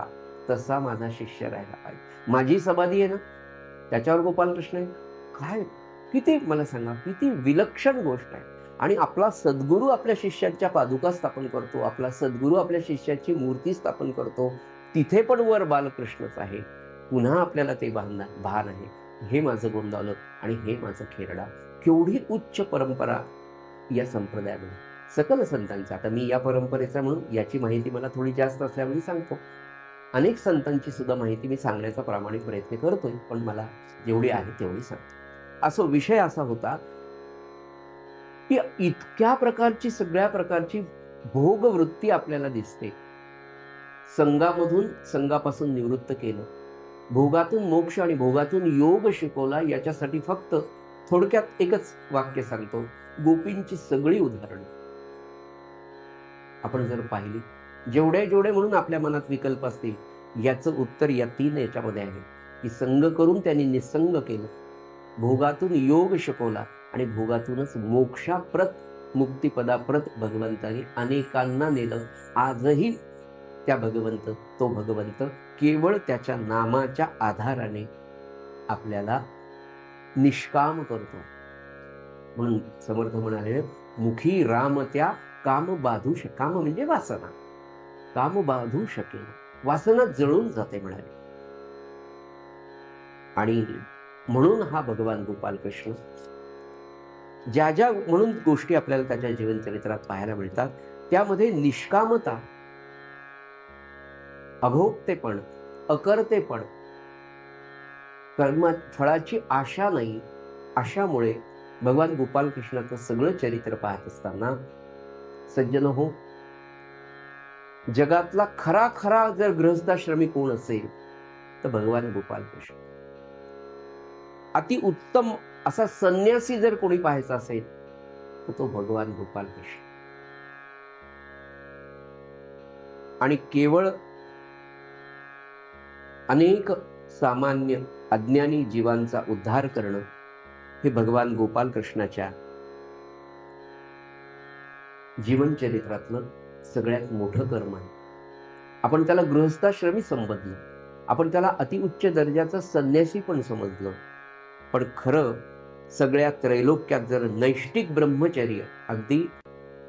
तसा माझा शिष्य राहायला पाहिजे. माझी समाधी आहे ना, त्याच्यावर गोपाल कृष्ण आहे. काय किती, मला सांगा, किती विलक्षण गोष्ट आहे. आणि आपला सद्गुरू आपल्या शिष्याच्या पादुका स्थापन करतो, आपला सद्गुरू आपल्या शिष्याची मूर्ती स्थापन करतो, तिथे पण वर बालकृष्णच आहे. पुन्हा आपल्याला ते भान आहे, हे माझं गोंदावलं आणि हे माझं खेरडा. केवढी उच्च परंपरा या संप्रदायामध्ये सकल संतांचा. आता मी या परंपरेचा म्हणून याची माहिती मला थोडी जास्त असल्यामुळे सांगतो. अनेक संतांची सुद्धा माहिती मी सांगण्याचा प्रामाणिक प्रयत्न करतोय, पण मला जेवढी आहे तेवढी सांगतो. असो, विषय असा होता की इतक्या प्रकारची, सगळ्या प्रकारची भोगवृत्ती आपल्याला दिसते. संघापासून निवृत्त केलं, भोगातून मोक्ष आणि भोगातून योग शिकवला. याच्यासाठी फक्त थोडक्यात एकच वाक्य सांगतो, गोपींची सगळी उदाहरणं आपण जर पाहिली, जेवढे म्हणून आपल्या मनात विकल्प असतील, याचं उत्तर या 3 याच्यामध्ये आहे की संग करून त्यांनी निसंग केलं, भोगातून योग शिकवला आणि भोगातूनच मोक्षाप्रत, मुक्तिपदाप्रत भगवंताने अनेकांना नेलं. आजही तो भगवंत केवळ त्याच्या नामाच्या आधाराने आपल्याला निष्काम करतो. म्हणून समर्थ म्हणाले, मुखी राम त्या काम बाधू काम म्हणजे वासना, काम बाधू शकेल, वासना जळून जाते म्हणाले. आणि म्हणून हा भगवान गोपाल कृष्ण ज्या म्हणून गोष्टी आपल्याला त्याच्या जीवनचरित्रात पाहायला मिळतात, त्यामध्ये निष्कामता, अभोक्तेपण, अकर्तेपण, कर्म फळाची आशा नाही. अशामुळे भगवान गोपाल कृष्णाचं सगळं चरित्र पाहत असताना सज्जन हो, जगातला खरा जर गृहस्थाश्रमी कोण असेल तर भगवान गोपाल कृष्ण. अति उत्तम असा संन्यासी जर कोणी पाहायचा असेल तर तो भगवान गोपाल कृष्ण. आणि केवळ अनेक सामान्य अज्ञानी जीवांचा उद्धार करणं हे भगवान गोपाल कृष्णाच्या जीवनचरित्रातलं सगळ्यात मोठं कर्म आहे. आपण त्याला गृहस्थाश्रमी समजलं, आपण त्याला अतिउच्च दर्जाचा संन्यासी पण समजलं, पण खरं सगळ्या त्रैलोक्यात जर नैष्टिक ब्रह्मचर्य, अगदी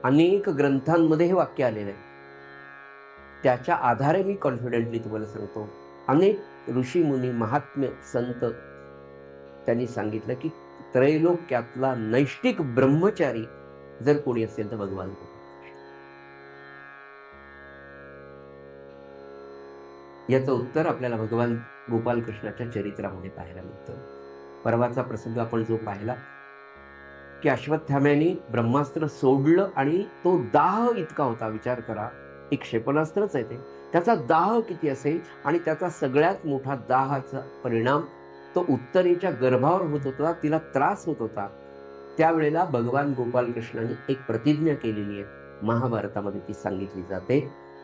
अनेक ग्रंथांमध्ये हे वाक्य आलेलं आहे, त्याच्या आधारे मी कॉन्फिडेंटली तुम्हाला सांगतो, अनेक ऋषी मुनी, महात्म्य, संत त्यांनी सांगितलं की त्रैलोक्यातला नैष्टिक ब्रह्मचारी जर कोणी असेल तर भगवान गोपाल. याचं उत्तर आपल्याला भगवान गोपाल कृष्णाच्या चरित्रामध्ये पाहायला मिळतं. परवाचा प्रसंग आपण जो पाहिला की अश्वत्थाम्याने ब्रह्मास्त्र सोडलं आणि तो दाह इतका होता. विचार करा, एक क्षेपणास्त्रच आहे ते, त्याचा दाह किती असेल, आणि त्याचा सगळ्यात मोठा दाहाचा परिणाम तो उत्तरेच्या गर्भावर होत होता, तिला त्रास होत होता. त्यावेळेला भगवान गोपालकृष्णाने एक प्रतिज्ञा केलेली आहे, महाभारतामध्ये ती सांगितली जाते.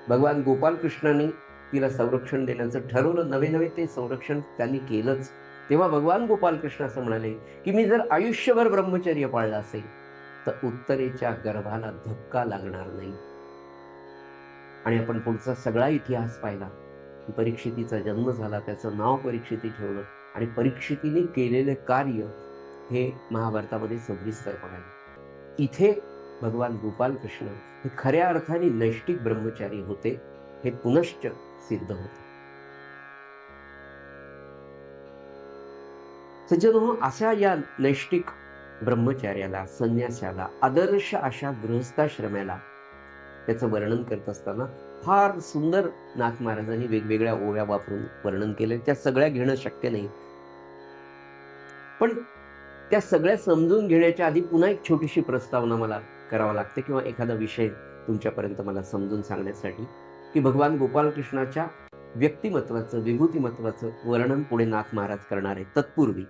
भगवान गोपालकृष्णाने तिला संरक्षण देण्याचं ठरवलं. नवे नवे ते संरक्षण त्यांनी केलंच. तेव्हा भगवान गोपालकृष्ण असं म्हणाले की मी जर आयुष्यभर ब्रह्मचर्य पाळलं असेल तर उत्तरेच्या गर्भाला धक्का लागणार नाही. आणि आपण पुढचा सगळा इतिहास पाहिला की परीक्षितीचा जन्म झाला, त्याचं नाव परीक्षिती ठेवलं आणि परीक्षितीने केलेले कार्य हे महाभारतामध्ये सविस्तरपणे आहे. इथे भगवान गोपालकृष्ण हे खऱ्या अर्थाने नैष्टिक ब्रह्मचारी होते, हे पुनश्च सिद्ध होते. सज्जनो, अशा या नैष्टिक ब्रह्मचार्याला, संन्यासाला, आदर्श अशा गृहस्थाश्रमाला त्याचं वर्णन करत असताना फार सुंदर नाथ महाराजांनी वेगवेगळ्या ओव्या वापरून वर्णन केले. त्या सगळ्या घेणं शक्य नाही, पण त्या सगळ्या समजून घेण्याच्या आधी पुन्हा एक छोटीशी प्रस्तावना मला करावा लागते, किंवा एखादा विषय तुमच्यापर्यंत मला समजून सांगण्यासाठी, की भगवान गोपालकृष्णाच्या व्यक्तिमत्वाचं, विभूतिमत्वाचं वर्णन पुढे नाथ महाराज करणार आहे. तत्पूर्वी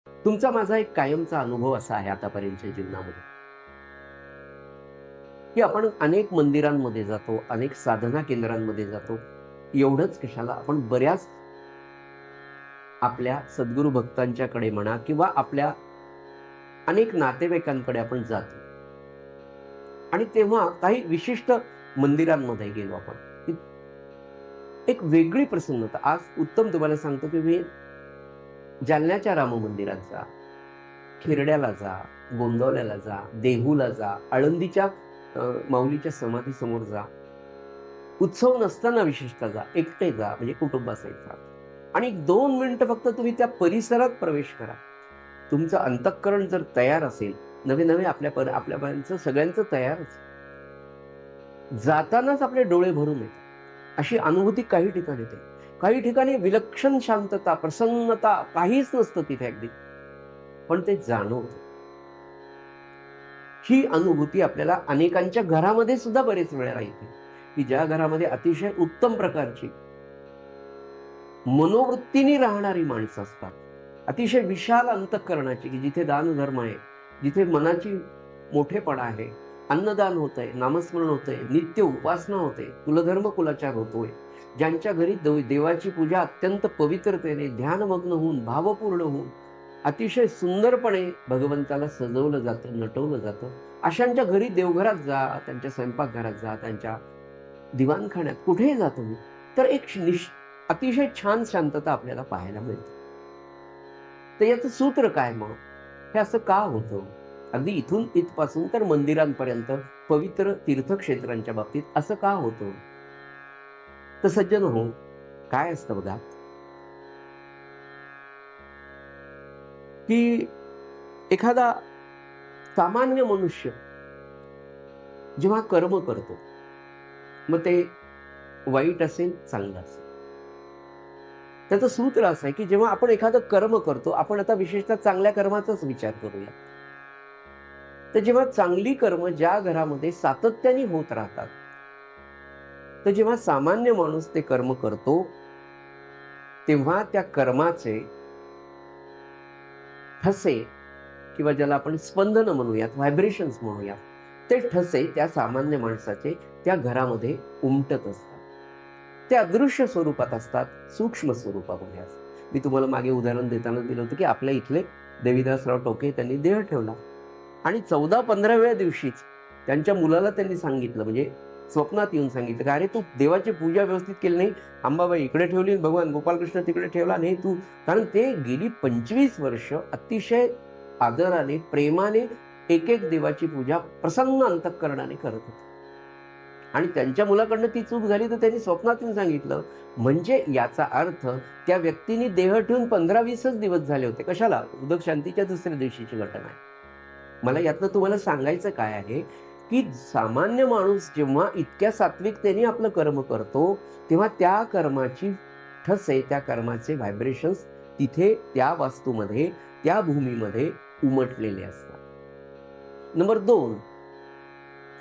तुमचा माझा एक कायमचा अनुभव असा आहे आतापर्यंतच्या जीवनामध्ये, की आपण अनेक मंदिरांमध्ये जातो, अनेक साधना केंद्रांमध्ये जातो. एवढंच कशाला, आपण बऱ्याच आपल्या सद्गुरू भक्तांच्याकडे म्हणा किंवा आपल्या अनेक नातेवाईकांकडे आपण जातो. आणि तेव्हा काही विशिष्ट मंदिरांमध्ये गेलो आपण, एक वेगळी प्रसन्नता. आज उत्तम तुम्हाला सांगतो की मी जालन्याच्या राम मंदिरात जा, खिरड्याला जा, गोंदवल्याला जा, देहूला जा, आळंदीच्या माऊलीच्या समाधी समोर जा, उत्सव नसताना विशेषतः जा, एकटे जा, म्हणजे कुटुंबासहित जा, आणि 2 मिनिटं फक्त तुम्ही त्या परिसरात प्रवेश करा. तुमचं अंतःकरण जर तयार असेल, नवे नवे आपल्यापर्यंत सगळ्यांचं तयारच, जातानाच आपले डोळे भरून येतात अशी अनुभूती काही ठिकाणी येते. काही ठिकाणी विलक्षण शांतता, प्रसन्नता, काहीच नसतं तिथे अगदी, पण ते जाणवतं. ही अनुभूती आपल्याला अनेकांच्या घरामध्ये सुद्धा बरेच वेळा येते, की ज्या घरामध्ये अतिशय उत्तम प्रकारची मनोवृत्तीने राहणारी माणसं असतात, अतिशय विशाल अंतःकरणाची, की जिथे दानधर्म आहे, जिथे मनाची मोठेपणा आहे, अन्नदान होतंय, नामस्मरण होतंय, नित्य उपासना होते, कुलधर्म कुलाचार होतोय, ज्यांच्या घरी देवाची पूजा अत्यंत पवित्रतेने, ध्यानमग्न होऊन, भावपूर्ण होऊन, अतिशय सुंदरपणे भगवंताला सजवलं जातं, नटवलं जातं, अशांच्या घरी देवघरात जा, त्यांच्या स्वयंपाकघरात जा, त्यांच्या दिवाणखान्यात, कुठेही जा तुम्ही, तर एक अतिशय छान शांतता आपल्याला पाहायला मिळते. तर याचं सूत्र काय मग? हे असं का होतं? अगदी इथून इथपासून तर मंदिरांपर्यंत, पवित्र तीर्थक्षेत्रांच्या बाबतीत असं का होतं? तर सज्जन हो, काय असतं बघा, की एखादा सामान्य मनुष्य जेव्हा कर्म करतो, मग ते वाईट असेल, चांगलं असेल, त्याचं सूत्र असं आहे की जेव्हा आपण एखादं कर्म करतो, आपण आता विशेषतः चांगल्या कर्माचाच विचार करूया, तर जेव्हा चांगली कर्म ज्या घरामध्ये सातत्याने होत राहतात, तर जेव्हा सामान्य माणूस ते कर्म करतो, तेव्हा त्या कर्माचे ठसे, किंवा ज्याला आपण स्पंदन म्हणूयात, व्हायब्रेशन्स म्हणूयात, ते ठसे त्या सामान्य माणसाचे त्या घरामध्ये उमटत असतात. ते अदृश्य स्वरूपात असतात, सूक्ष्म स्वरूपामध्ये असतात. मी तुम्हाला मागे उदाहरण देताना दिलं होतं की आपल्या इथले देवीदासराव टोके, त्यांनी देह ठेवला आणि 14-15व्या दिवशीच त्यांच्या मुलाला त्यांनी सांगितलं, म्हणजे स्वप्नात येऊन सांगितलं की अरे तू देवाची पूजा व्यवस्थित केली नाही, अंबाबाई इकडे ठेवली, भगवान गोपालकृष्ण तिकडे ठेवला नाही तू. कारण ते गेली 25 वर्ष अतिशय आदराने, प्रेमाने एक एक देवाची पूजा प्रसन्न अंतःकरणाने करत होते, आणि त्यांच्या मुलाकडनं ती चूक झाली तर त्यांनी स्वप्नातून सांगितलं. म्हणजे याचा अर्थ त्या व्यक्तीने देह ठेवून 15-20च दिवस झाले होते. कशाला? उदक शांतीच्या दुसऱ्या दिवशीची घटना आहे. मला यातनं तुम्हाला सांगायचं काय आहे, की सामान्य माणूस जेव्हा इतक्या सात्विकतेने आपलं कर्म करतो, तेव्हा त्या कर्माची ठसे, त्या कर्माचे व्हायब्रेशन्स तिथे त्या वास्तूमध्ये, त्या भूमीमध्ये उमटलेले असतात. नंबर 2,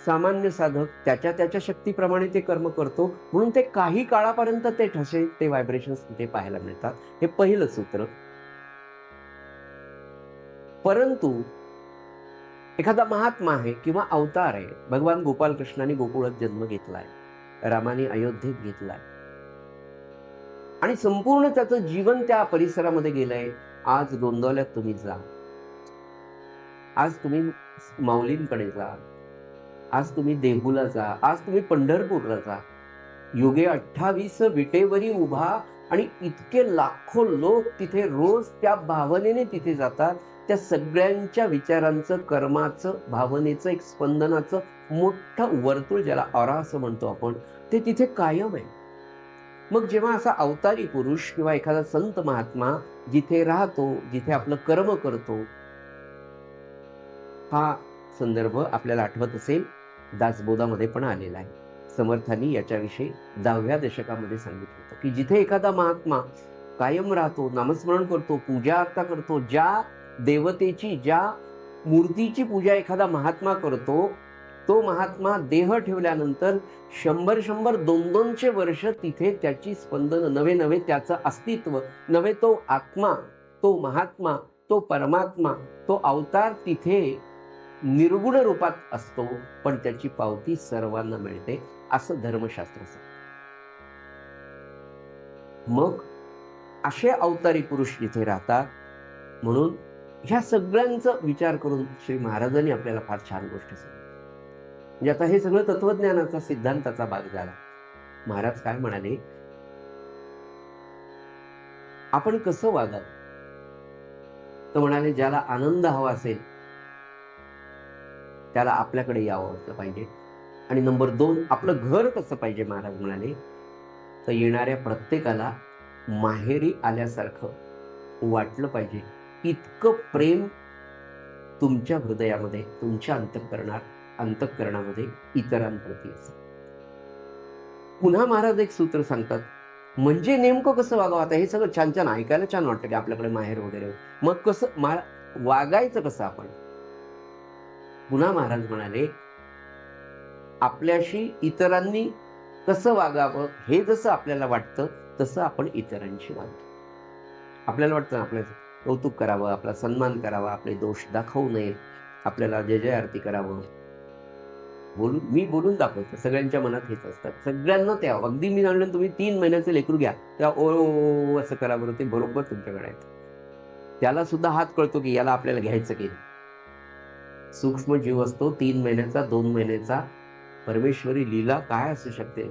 सामान्य साधक त्याच्या त्याच्या शक्तीप्रमाणे ते कर्म करतो, म्हणून ते काही काळापर्यंत ते ठसे, ते व्हायब्रेशन्स तिथे पाहायला मिळतात. हे पहिलं सूत्र. परंतु एखादा महात्मा आहे किंवा अवतार आहे, भगवान गोपालकृष्णाने गोकुळात जन्म घेतलाय, रामाने अयोध्येत घेतलाय आणि संपूर्ण त्याचं जीवन त्या परिसरामध्ये गेलंय. आज गोंदवल्यात तुम्ही जा, आज तुम्ही माऊलींकडे जा, आज तुम्ही देहूला जा, आज तुम्ही पंढरपूरला जा. युगे 28 विटेवरी उभा आणि इतके लाखो लोक तिथे रोज त्या भावनेने तिथे जातात. त्या सगळ्यांच्या विचारांचं, कर्माचं, भावनेचं, एक स्पंदनाचं मोठं वर्तुळ, ज्याला ऑरा असं म्हणतो आपण, ते तिथे कायम आहे. मग जेव्हा असा अवतारी पुरुष किंवा एखादा संत महात्मा जिथे राहतो, जिथे आपलं कर्म करतो, हा संदर्भ आपल्याला आठवत असेल, दासबोधामध्ये पण आलेला आहे. समर्थांनी याच्याविषयी 10व्या दशकामध्ये सांगितलं होतं की जिथे एखादा महात्मा कायम राहतो, नामस्मरण करतो, पूजा अर्चा करतो, ज्या देवतेची, ज्या मूर्तीची पूजा एखादा महात्मा करतो, तो महात्मा देह ठेवल्यानंतर 100 200 वर्ष तिथे त्याची स्पंदन, नवे नवे त्याचं अस्तित्व, नवे तो आत्मा, तो महात्मा, तो परमात्मा, तो अवतार तिथे निर्गुण रूपात असतो, पण त्याची पावती सर्वांना मिळते, असं धर्मशास्त्र सांगतं. मग असे अवतारी पुरुष जिथे राहतात, म्हणून ह्या सगळ्यांचा विचार करून श्री महाराजांनी आपल्याला फार छान गोष्ट सांगितली. म्हणजे आता हे सगळं तत्वज्ञानाचा, सिद्धांताचा भाग झाला. महाराज काय म्हणाले, आपण कसं वागावं? तर म्हणाले, ज्याला आनंद हवा असेल त्याला आपल्याकडे यावं वाटलं पाहिजे. आणि नंबर 2, आपलं घर कसं पाहिजे? महाराज म्हणाले, तर येणाऱ्या प्रत्येकाला माहेरी आल्यासारखं वाटलं पाहिजे. इतकं प्रेम तुमच्या हृदयामध्ये, तुमच्या अंतःकरणामध्ये इतरांप्रती असतं. पुन्हा महाराज एक सूत्र सांगतात, म्हणजे नेमकं कसं वागावं? आता हे सगळं छान छान ऐकायला छान वाटतं की आपल्याकडे माहेर वगैरे, मग कसं वागायचं कसं आपण? पुन्हा महाराज म्हणाले, आपल्याशी इतरांनी कसं वागावं हे जसं आपल्याला वाटतं तसं आपण इतरांशी वागतो. आपल्याला वाटतं आपलं कौतुक करावं, आपला सन्मान करावा, आपले दोष दाखवू नये, आपल्याला जय जय आरती करावं, मी बोलून दाखवतो. सगळ्यांच्या मनात हेच असतात, सगळ्यांना ते अगदी मी जाणलं, तुम्ही 3 महिन्याचे लेकरू घ्या, त्या ओ असं करा बरं, ते बरोबर तुमच्याकडे आहेत. त्याला सुद्धा हात कळतो की याला आपल्याला घ्यायचं की. सूक्ष्म जीव असतो, 3 महिन्याचा, 2 महिन्याचा. परमेश्वरी लीला काय असू शकते?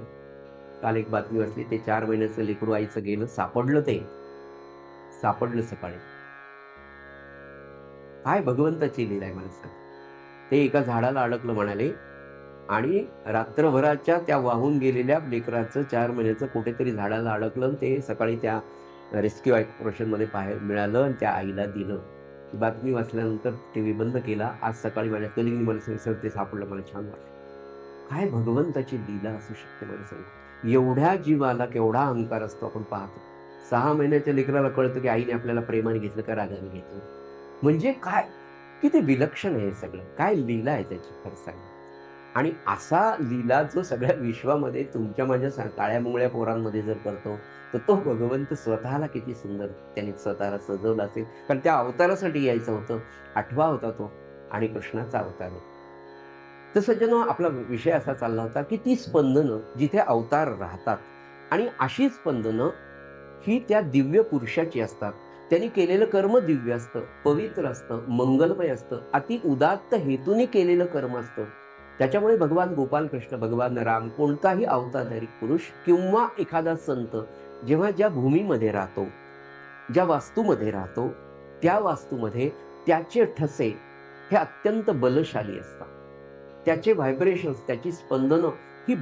काल एक बातमी वाचली, ते 4 महिन्याचं लेकरू आईचं गेलं, सापडलं सकाळी. काय भगवंताची लीला आहे मला सांग. ते एका झाडाला अडकलं म्हणाले, आणि रात्रभराच्या त्या वाहून गेलेल्या लेकराचं 4 महिन्याचं कुठेतरी झाडाला अडकलं, ते सकाळी त्या रेस्क्यू ऑपरेशन मध्ये पाहायला मिळालं आणि त्या आईला दिलं. ती बातमी वाचल्यानंतर टीव्ही बंद केला. आज सकाळी माझ्या कलिंगनी मला सांगितलं, ते सापडलं, मला छान वाटलं. काय भगवंताची लीला असू शकते मला सांग. एवढ्या जीवाला केवढा अहंकार असतो आपण पाहतो. 6 महिन्याच्या लेकराला कळतं की आईने आपल्याला प्रेमाने घेतलं का रागाने घेतलं. म्हणजे काय, किती विलक्षण आहे हे सगळं, काय लीला आहे त्याची, खरं सांग. आणि असा लीला जो सगळ्या विश्वामध्ये तुमच्या माझ्या काळ्या मुंगळ्या पोरांमध्ये जर करतो, तर तो भगवंत स्वतःला किती सुंदर त्याने स्वतःला सजवलं असेल. कारण त्या अवतारासाठी यायचं होतं, 8वा होता तो, आणि कृष्णाचा अवतार होता. तर सज्जनो, आपला विषय असा चालला होता की ती स्पंदनं जिथे अवतार राहतात, आणि अशी स्पंदनं ही त्या दिव्य पुरुषाची असतात. त्यांनी केलेलं कर्म दिव्य असतं, पवित्र असतं, मंगलमय असतं, अति उदात्त हेतूने केलेलं कर्म असतं. त्याच्यामुळे भगवान गोपालकृष्ण, भगवान राम, कोणताही अवतारधारी पुरुष किंवा एखादा संत जेव्हा ज्या भूमीमध्ये राहतो, ज्या वास्तूमध्ये राहतो, त्या वास्तूमध्ये त्याचे ठसे हे अत्यंत बलशाली असतात. त्याचे व्हायब्रेशन्स, त्याची स्पंदनं ही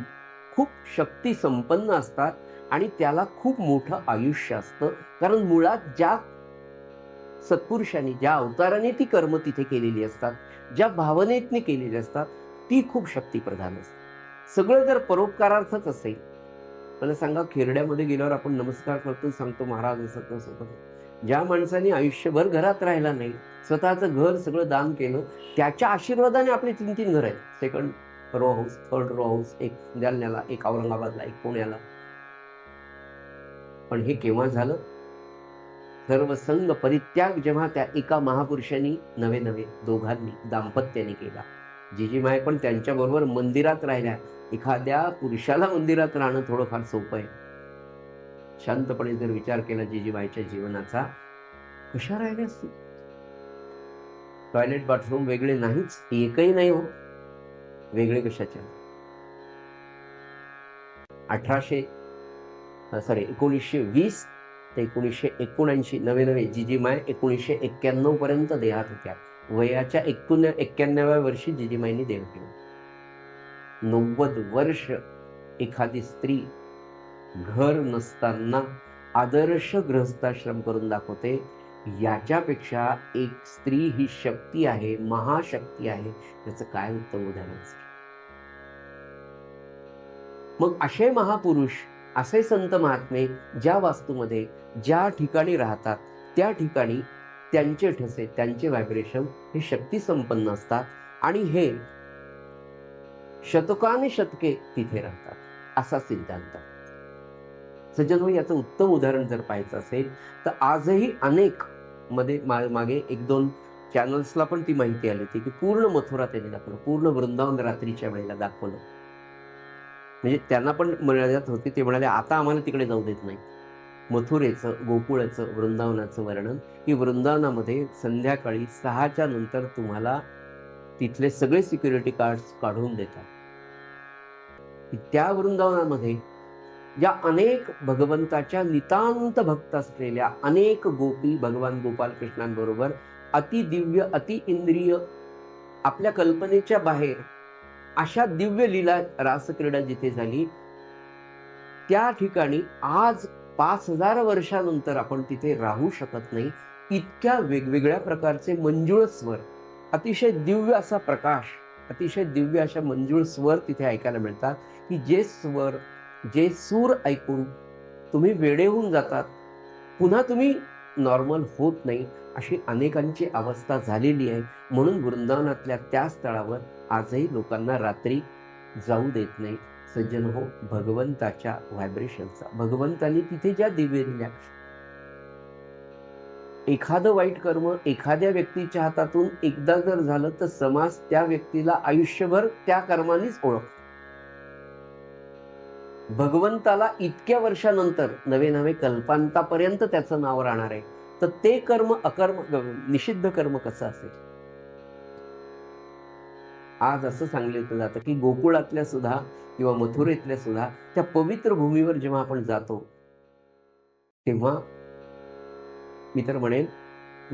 खूप शक्ती संपन्न असतात, आणि त्याला खूप मोठं आयुष्य असतं. कारण मुळात ज्या सत्पुरुषांनी, ज्या अवताराने ती कर्म तिथे केलेली असतात, ज्या भावनेतनी केलेली असतात, ती खूप शक्तिप्रधान असते. सगळं जर परोपकारार्थच असेल, मला सांगा, खेरड्यामध्ये गेल्यावर आपण नमस्कार करतो, सांगतो महाराज असं तसं. ज्या माणसाने आयुष्यभर घरात राहिला नाही, स्वतःचं घर सगळं दान केलं, त्याच्या आशीर्वादाने आपले 3-3 घर आहेत. 2nd row house, 3rd row house, एक जालन्याला, एक औरंगाबादला, एक पुण्याला. पण हे केव्हा झालं? सर्व संग परित्याग जेव्हा त्या एका महापुरुषांनी नवे नवे दोघांनी दाम्पत्याने केला, जिजीमाय पण त्यांच्याबरोबर मंदिरात राहिल्या. एखाद्या पुरुषाला मंदिरात राहणं थोडंफार सोपं आहे. शांतपणे जर विचार केला जिजीबाईच्या जीवनाचा, कशा राहिल्या असतील? टॉयलेट बाथरूम वेगळे नाहीच, एकही नाही हो. वेगळे कशाच्या? 1920 ते 1979 नवे जिजीमाय 1991 पर्यंत देहात होत्या. वयाच्या 91व्या वर्षी जिजीमाईंनी देह ठेवला. 90 वर्ष एखादी स्त्री घर नसताना आदर्श गृहस्थाश्रम करून दाखवते. याच्यापेक्षा एक स्त्री ही शक्ती आहे, महाशक्ती आहे, त्याचं काय उत्तम उदाहरण असेल? मग असे महापुरुष, असे संत महात्मे ज्या वास्तूमध्ये ज्या ठिकाणी राहतात त्या ठिकाणी त्यांचे ठसे, त्यांचे व्हायब्रेशन हे शक्ती संपन्न असतात आणि हे शतकाने शतके तिथे राहतात, असा सिद्धांत. सज्जनो, याचं उत्तम उदाहरण जर पाहायचं असेल तर आजही अनेक मध्ये मागे 1-2 चॅनल्सला पण ती माहिती आली होती की पूर्ण मथुरा त्यांनी दाखवलं, पूर्ण वृंदावन रात्रीच्या वेळेला दाखवलं. म्हणजे त्यांना पण मर्यादित होती. ते म्हणाले आता आम्हाला तिकडे जाऊ देत नाही. मथुरेचं, गोकुळाचं, वृंदावनाचं वर्णन की वृंदावनामध्ये संध्याकाळी 6च्या नंतर तुम्हाला तिथले सगळे सिक्युरिटी गार्ड्स काढून देतात. त्या वृंदावनामध्ये या अनेक भगवंताच्या नितांत भक्त असलेल्या अनेक गोपी भगवान गोपाल कृष्णांबरोबर अतिदिव्य, अति इंद्रिय, आपल्या कल्पनेच्या बाहेर अशा दिव्य लीला रासक्रीडा जिथे झाली, त्या ठिकाणी आज 5000 वर्षानंतर आपण तिथे राहू शकत नाही. इतक्या वेगवेगळ्या प्रकारचे मंजुळ स्वर, अतिशय दिव्य असा प्रकाश, अतिशय दिव्य अशा मंजुळ स्वर तिथे ऐकायला मिळतात की जे स्वर, जे सूर ऐकून तुम्ही वेडे होऊन जातात, पुन्हा तुम्ही नॉर्मल होत नाही, अशी अनेकांची अवस्था झालेली आहे. म्हणून वृंदावनातल्या त्या स्थळावर आजही लोकांना रात्री जाऊ देत नाही. सज्जन हो, भगवंताच्या व्हायब्रेशनचा, भगवंतांनी तिथे ज्या दिव्य दिल्या, एखादं वाईट कर्म एखाद्या व्यक्तीच्या हातातून एकदा जर झालं तर समाज त्या व्यक्तीला आयुष्यभर त्या कर्मानेच ओळखतो. भगवंताला इतक्या वर्षानंतर नवे कल्पांतापर्यंत त्याचं नाव राहणार आहे, तर ते कर्म अकर्म, निषिद्ध कर्म कसं असेल? आज असं सांगितलं जातं की गोकुळातल्या सुद्धा किंवा मथुरेतल्या सुद्धा त्या पवित्र भूमीवर जेव्हा आपण जातो तेव्हा मी तर म्हणेन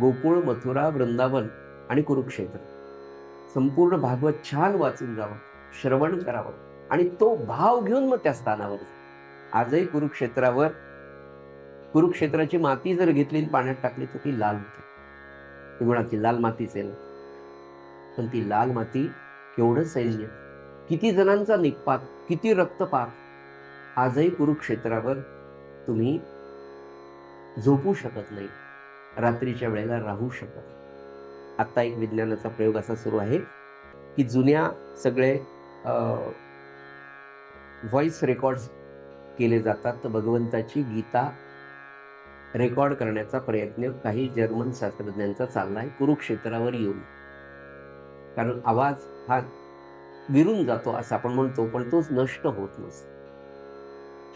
गोकुळ, मथुरा, वृंदावन आणि कुरुक्षेत्र संपूर्ण भागवत छान वाचून जावं, श्रवण करावं आणि तो भाव घेऊन मग त्या स्थानावर. आजही कुरुक्षेत्रावर कुरुक्षेत्राची माती जर घेतली पाण्यात टाकली तर ती लाल होते. ती म्हणाली लाल मातीच आहे, पण ती लाल माती, केवढं सैन्य, किती जणांचा निपात, किती रक्तपात, आजही कुरुक्षेत्रावर तुम्ही झोपू शकत नाही, रात्रीच्या वेळेला राहू शकत. आता एक विज्ञानाचा प्रयोग असा सुरू आहे की जुन्या सगळे व्हॉइस रेकॉर्ड्स केले जातात, तर भगवंताची गीता रेकॉर्ड करण्याचा प्रयत्न काही जर्मन शास्त्रज्ञांचा चाललाय कुरुक्षेत्रावर येऊन. कारण आवाज हा विरून जातो असं आपण म्हणतो, पण तोच नष्ट होत नसतो.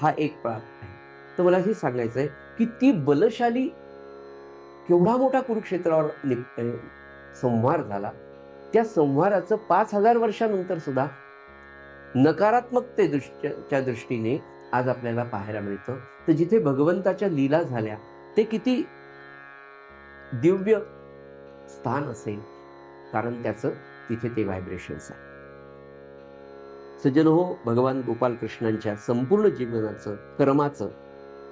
हा एक प्राप आहे. तर मला हे सांगायचंय की ती बलशाली, केवढा मोठा कुरुक्षेत्रावर संहार झाला, त्या संहाराचं 5000 वर्षानंतर सुद्धा नकारात्मकतेच्या दृष्टीने आज आपल्याला पाहायला मिळतं. तर जिथे भगवंताच्या लीला झाल्या ते किती दिव्य स्थान असेल, कारण त्याचं तिथे ते व्हायब्रेशन्स आहे. सज्जन हो, भगवान गोपाल कृष्णांच्या संपूर्ण जीवनाचं, कर्माचं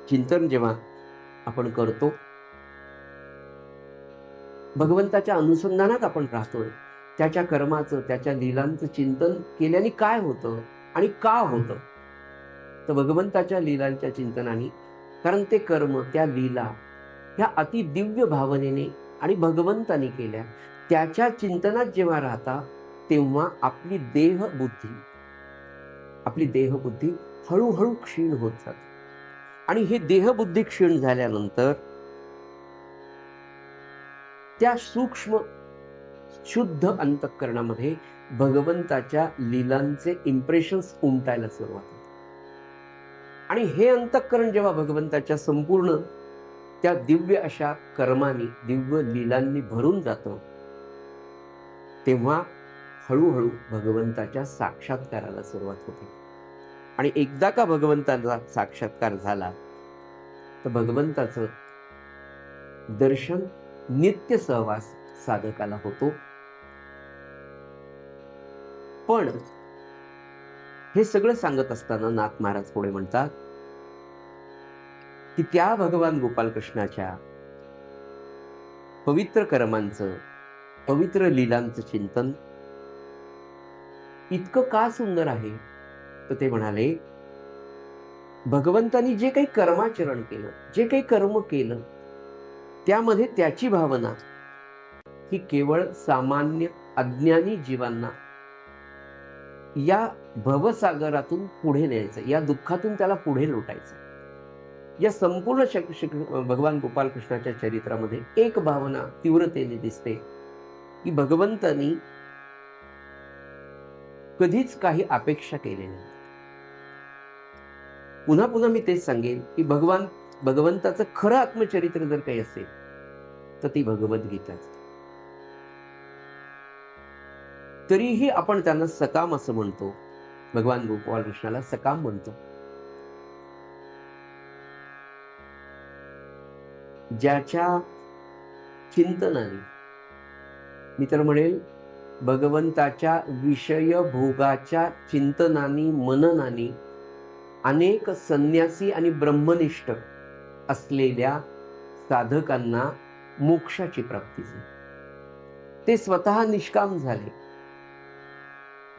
चिंतन जेव्हा आपण करतो, भगवंताच्या अनुसंधानात आपण राहतोय, त्याच्या कर्माचं, त्याच्या लीलांचं चिंतन केल्याने काय होतं आणि का होतं? तर भगवंताच्या लीलांच्या चिंतनाने, कारण ते कर्म, त्या लीला ह्या अति दिव्य भावनेने आणि भगवंताने केल्या, त्याच्या चिंतनात जेव्हा राहता तेव्हा आपली देहबुद्धी हळूहळू क्षीण होत जाते. आणि हे देहबुद्धी क्षीण झाल्यानंतर त्या सूक्ष्म शुद्ध अंतःकरणामध्ये भगवंताच्या लीलांचे इम्प्रेशन्स उमटायला सुरुवात होते. आणि हे अंतःकरण जेव्हा भगवंताच्या संपूर्ण त्या दिव्य अशा कर्मांनी, दिव्य लीलांनी भरून जातं, तेव्हा हळूहळू भगवंताच्या साक्षात्काराला सुरुवात होते. आणि एकदा का भगवंताचा साक्षात्कार झाला तर भगवंताचं दर्शन, नित्य सहवास साधकाला होतो. पण हे सगळं सांगत असताना नाथ महाराज पुढे म्हणतात की त्या भगवान गोपालकृष्णाच्या पवित्र कर्मांचं, पवित्र लीलांचं चिंतन इतकं का सुंदर आहे, तर ते म्हणाले भगवंतानी जे काही कर्माचरण केलं, जे काही कर्म केलं, त्यामध्ये त्याची भावना ही केवळ सामान्य अज्ञानी जीवांना या भवसागरातून पुढे न्यायचं, या दुःखातून त्याला पुढे लोटायचं. या संपूर्ण भगवान गोपालकृष्णाच्या चरित्रामध्ये एक भावना तीव्रतेने दिसते की भगवंतांनी कधीच काही अपेक्षा केली नाही. पुन्हा पुन्हा मी तेच सांगेन की भगवंताचं खरं आत्मचरित्र जर काही असेल तर ती भगवद्गीताच. तरीही आपण त्यांना सकाम असं म्हणतो, भगवान गोपालकृष्णाला सकाम म्हणतो. ज्याच्या चिंतनाने, मी तर म्हणेल भगवंताच्या विषय भोगाच्या चिंतनाने, मननाने अनेक संन्यासी आणि ब्रह्मनिष्ठ असलेल्या साधकांना मोक्षाची प्राप्ती झाली. ते स्वतः निष्काम झाले,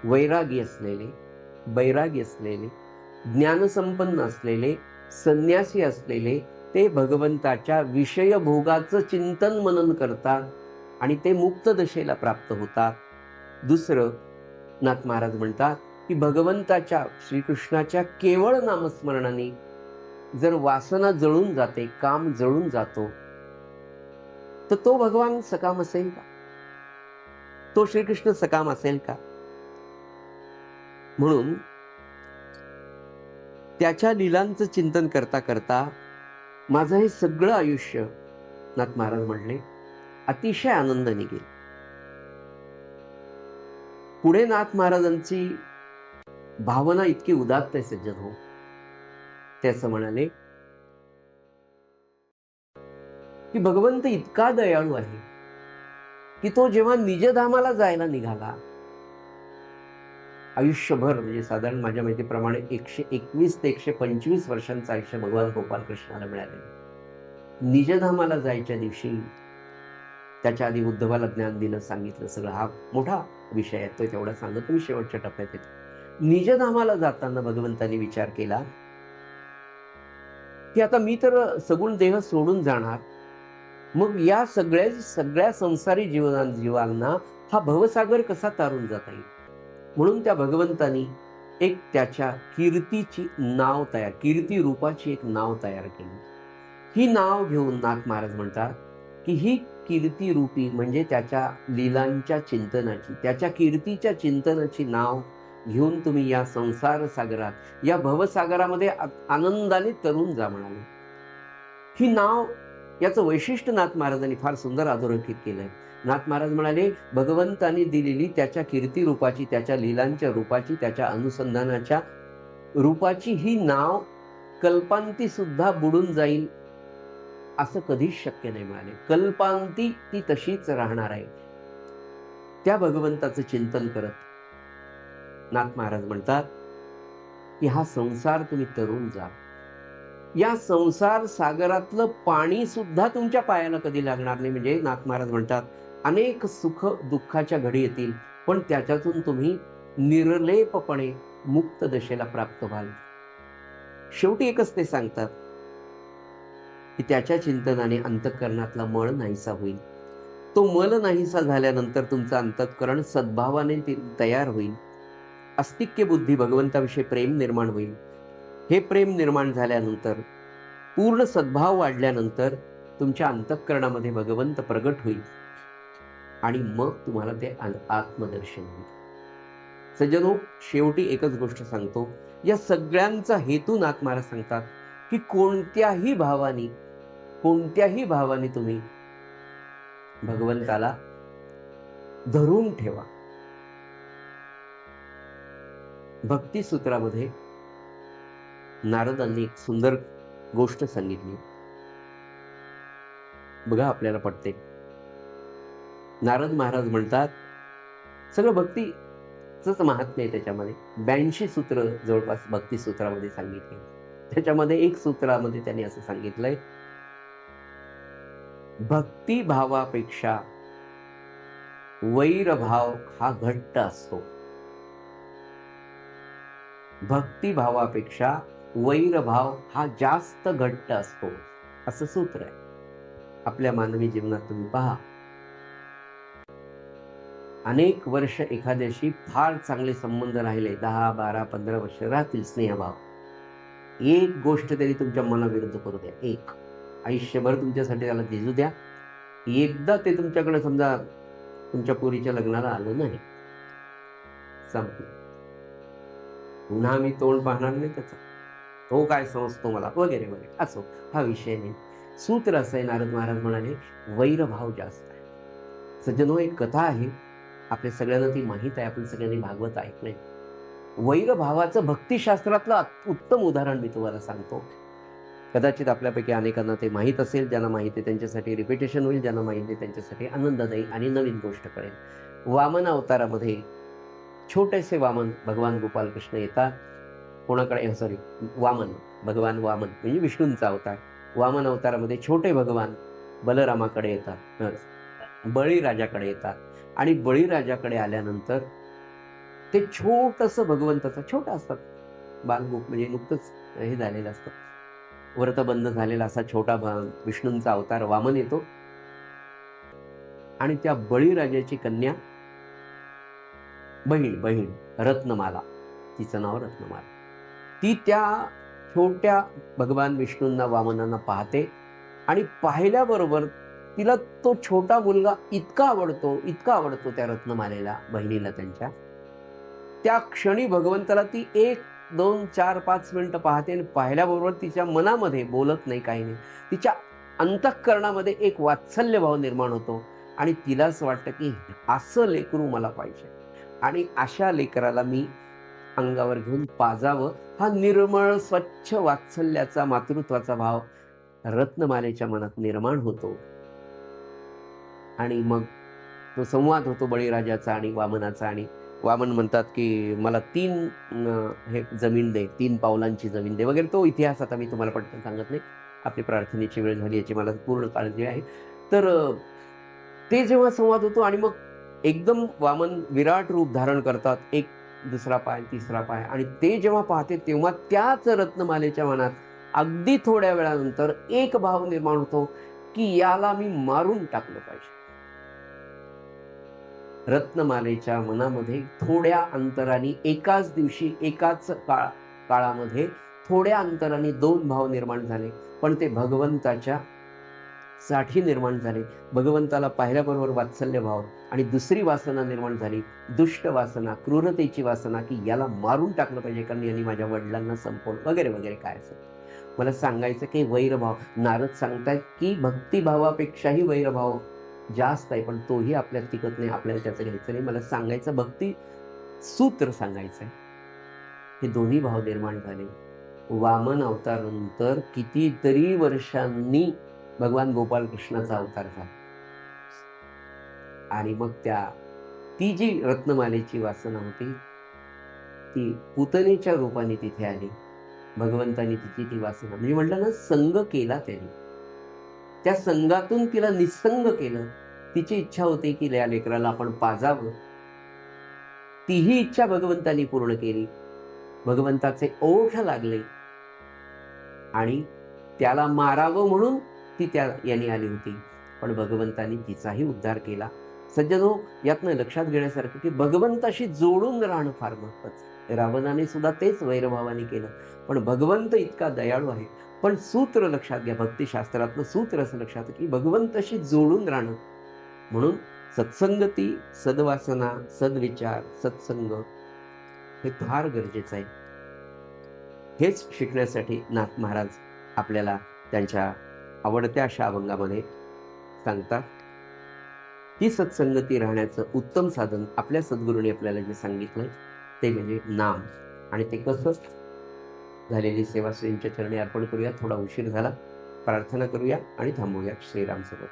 वैरागी असलेले, बैरागी असलेले, ज्ञानसंपन्न असलेले, संन्यासी असलेले ते भगवंताच्या विषय भोगाचं चिंतन मनन करतात आणि ते मुक्त दशेला प्राप्त होतात. दुसरं, नाथ महाराज म्हणतात की भगवंताच्या, श्रीकृष्णाच्या केवळ नामस्मरणाने जर वासना जळून जाते, काम जळून जातो, तर तो भगवान सकाम असेल का? तो श्रीकृष्ण सकाम असेल का? म्हणून त्याच्या लीलांचं चिंतन करता करता माझं हे सगळं आयुष्य, नाथ महाराज म्हणले, अतिशय आनंदाने गेलं. पुढे नाथ महाराजांची भावना इतकी उदात्त आहे सज्जन हो, ते असं म्हणाले की भगवंत इतका दयाळू आहे की तो जेव्हा निजधामाला जायला निघाला, आयुष्यभर म्हणजे साधारण माझ्या माहितीप्रमाणे 121 ते 125 वर्षांचं आयुष्य भगवान गोपालकृष्णाला मिळाले. निजधामाला जायच्या दिवशी, त्याच्या आधी उद्धवाला ज्ञान दिलं, सांगितलं, सगळं हा मोठा विषय आहे, तो तेवढा सांगत मी शेवटच्या टप्प्यात येतो. निजधामाला जाताना भगवंतांनी विचार केला की आता मी तर सगुण देह सोडून जाणार, मग या सगळ्या संसारी जीवांना हा भवसागर कसा तारून जाता येईल. म्हणून त्या भगवंतानी एक त्याच्या कीर्तीची नाव तयार, कीर्ती रूपाची एक नाव तयार केली. ही नाव घेऊन नाथ महाराज म्हणतात की ही कीर्ती रूपी म्हणजे त्याच्या लीलांच्या चिंतनाची, त्याच्या कीर्तीच्या चिंतनाची नाव घेऊन तुम्ही या संसार सागरात, या भवसागरामध्ये आनंदाने तरून जा म्हणाले. ही नाव, याचं वैशिष्ट्य नाथ महाराजांनी फार सुंदर अधोरेखित केलंय. नाथ महाराज म्हणाले भगवंतांनी दिलेली त्याच्या कीर्ती रूपाची, त्याच्या लीलांच्या रूपाची, त्याच्या अनुसंधानाच्या रूपाची ही नाव कल्पांती सुद्धा बुडून जाईल असं कधीच शक्य नाही म्हणाले. कल्पांती ती तशीच राहणार आहे. त्या भगवंताचं चिंतन करत नाथ महाराज म्हणतात की हा संसार तुम्ही तरून जा. या संसार सागरातलं पाणी सुद्धा तुमच्या पायाला कधी लागणार नाही. म्हणजे नाथ महाराज म्हणतात अनेक सुख दुःखाच्या घडी येतील, पण त्याच्यातून तुम्ही निर्लेपपणे मुक्त दशेला प्राप्त व्हाल. शेवटी एकच ते सांगतात की त्याच्या चिंतनाने अंतःकरणातला मळ नाहीसा होईल. तो मल नाहीसा झाल्यानंतर तुमचं अंतःकरण सद्भावाने तयार होईल. अस्तिक्य बुद्धी, भगवंताविषयी प्रेम निर्माण होईल. हे प्रेम निर्माण झाल्यानंतर, पूर्ण सद्भाव वाढल्यानंतर तुमच्या अंतःकरणामध्ये भगवंत प्रगट होईल. आणि मग तुम्हाला ते आत्मदर्शन होईल. सज्जनो, शेवटी एकच गोष्ट सांगतो, या सगळ्यांचा हेतू नाथ महाराज सांगतात की कोणत्याही भावाने तुम्ही भगवंताला धरून ठेवा. भक्ती सूत्रामध्ये नारदांनी एक सुंदर गोष्ट सांगितली, बघा आपल्याला पटते. नारद महाराज म्हणतात, सगळं भक्तीच महात्म्य आहे त्याच्यामध्ये. 82 सूत्र जवळपास भक्ती सूत्रामध्ये सांगितले. त्याच्यामध्ये एक सूत्रामध्ये त्यांनी असं सांगितलंय, भक्ती भावापेक्षा वैरभाव हा घट्ट असतो. भक्ती भावापेक्षा वैरभाव हा जास्त घट्ट असतो, असं सूत्र आहे. आपल्या मानवी जीवनात तुम्ही पहा, अनेक वर्ष एखाद्याशी फार चांगले संबंध राहिले, 10, 12, 15 वर्ष राहतील स्नेहभाव. एक गोष्ट तरी तुमच्या मनाविरुद्ध करू द्या, एक आयुष्यभर तुमच्यासाठी त्याला दिसू द्या. एकदा ते तुमच्याकडे समजा तुमच्या पोरीच्या लग्नाला आलं नाही, संपलं. पुन्हा मी तोंड पाहणार नाही त्याचा, तो काय समजतो मला वगैरे वगैरे, असो, हा विषय नाही. सूत्र असं आहे, नारद महाराज म्हणाले, वैरभाव जास्त आहे. सज्जनो, एक कथा आहे, आपल्या सगळ्यांना ती माहीत आहे, आपण सगळ्यांनी भागवत ऐकलंय. वैरभावाचं भक्तिशास्त्रातलं उत्तम उदाहरण मी तुम्हाला सांगतो. कदाचित आपल्यापैकी अनेकांना ते माहीत असेल, ज्यांना माहिती आहे त्यांच्यासाठी रिपिटेशन होईल, ज्यांना माहिती आहे त्यांच्यासाठी आनंददायी आणि नवीन गोष्ट कळेल. वामन अवतारामध्ये छोटेसे वामन भगवान गोपाल कृष्ण येतात. कोणाकडे, भगवान वामन म्हणजे विष्णूंचा अवतार. वामन अवतारामध्ये छोटे भगवान बलरामाकडे येतात, बळीराजाकडे येतात. आणि बळीराजाकडे आल्यानंतर ते छोटंसं भगवंताचं, छोटं असतात, बालगोप म्हणजे नुकतंच हे झालेलं असतं, व्रतबंध झालेला असा छोटा विष्णूंचा अवतार वामन येतो. आणि त्या बळीराजाची कन्या बहीण रत्नमाला, तिचं नाव रत्नमाला, ती त्या छोट्या भगवान विष्णूंना, वामनांना पाहते आणि पाहिल्याबरोबर तिला तो छोटा मुलगा इतका आवडतो त्या रत्नमालेला, बहिणीला त्यांच्या. त्या क्षणी भगवंताला ती 1, 2, 4, 5 मिनिटं पाहते आणि पाहिल्याबरोबर तिच्या मनामध्ये, बोलत नाही काही नाही, तिच्या अंतःकरणामध्ये एक वात्सल्य भाव निर्माण होतो आणि तिलाच वाटतं की असं लेकरू मला पाहिजे आणि अशा लेकराला मी अंगावर घेऊन पाजावं. हा निर्मळ स्वच्छ वात्सल्याचा, मातृत्वाचा भाव रत्नमालेच्या मनात निर्माण होतो. आणि मग तो संवाद होतो बळीराजाचा आणि वामनाचा. आणि वामन म्हणतात की मला 3 हे जमीन दे, 3 पावलांची जमीन दे वगैरे. तो इतिहास आता मी तुम्हाला पटकन सांगत नाही, आपली प्रार्थनेची वेळ झाली याची मला पूर्ण काळजी आहे. तर ते जेव्हा संवाद होतो आणि मग एकदम वामन विराट रूप धारण करतात, एक दुसरा पाय, तिसरा पाय, आणि ते जेव्हा पाहते तेव्हा त्याच रत्नमालेच्या मनात अगदी थोड्या वेळानंतर एक भाव निर्माण होतो की याला मी मारून टाकलं पाहिजे. रत्नमालेच्या मनामध्ये थोड्या अंतराने, एकाच दिवशी, एकाच काळामध्ये थोड्या अंतराने 2 भाव निर्माण झाले, पण ते भगवंताच्या साठी निर्माण झाले. भगवंताला पाहिल्याबरोबर वात्सल्य भाव आणि दुसरी वासना निर्माण झाली, दुष्ट वासना, क्रूरतेची वासना, की याला मारून टाकलं पाहिजे कारण यांनी माझ्या वडिलांना संपवलं वगैरे वगैरे. काय असेल, मला सांगायचं की वैरभाव, नारद सांगतायत की भक्तिभावापेक्षाही वैरभाव जास्त आहे, पण तोही आपल्याला टिकत नाही, आपल्याला त्याचं घ्यायचं नाही. मला सांगायचं, भक्ती सूत्र सांगायचंय, हे दोन्ही भाव निर्माण झाले वामन अवतारानंतर कितीतरी वर्षांनी भगवान गोपाल कृष्णाचा अवतार झाला. आणि मग ती जी रत्नमालेची वासना होती ती पुतनेच्या रूपाने तिथे आली. भगवंतानी तिची ती वासना, म्हणजे म्हटलं ना, संग केला त्यांनी, त्या संघातून तिला निसंग केलं. तिची इच्छा होती की या लेकराला आपण पाजावं, तीही इच्छा भगवंतानी पूर्ण केली. भगवंताचे ओठ लागले आणि त्याला मारावं म्हणून ती त्या याने आली होती, पण भगवंतानी तिचाही उद्धार केला. सज्जनो, यातनं लक्षात घेण्यासारखं की भगवंताशी जोडून राहणं फार महत्वाचं. रावणाने सुद्धा तेच वैरभावाने केलं, पण भगवंत इतका दयाळू आहे. पण सूत्र लक्षात घ्या, भक्तिशास्त्रातलं सूत्र असं लक्षात की भगवंताशी जोडून राहणं. म्हणून सत्संगती, सद्वासना, सद्विचार, सत्संग हे फार गरजेचं आहे. हेच शिकण्यासाठी नाथ महाराज आपल्याला त्यांच्या आवडत्या अशा अभंगामध्ये सांगतात. ही सत्संगती राहण्याचं उत्तम साधन आपल्या सद्गुरूंनी आपल्याला जे सांगितलंय ते म्हणजे नाम. आणि ते कसं? झालेली सेवा श्रींच्या चरणी अर्पण करूया. थोडा उशीर झाला. प्रार्थना करूया आणि थांबूया. श्रीराम समर्थ.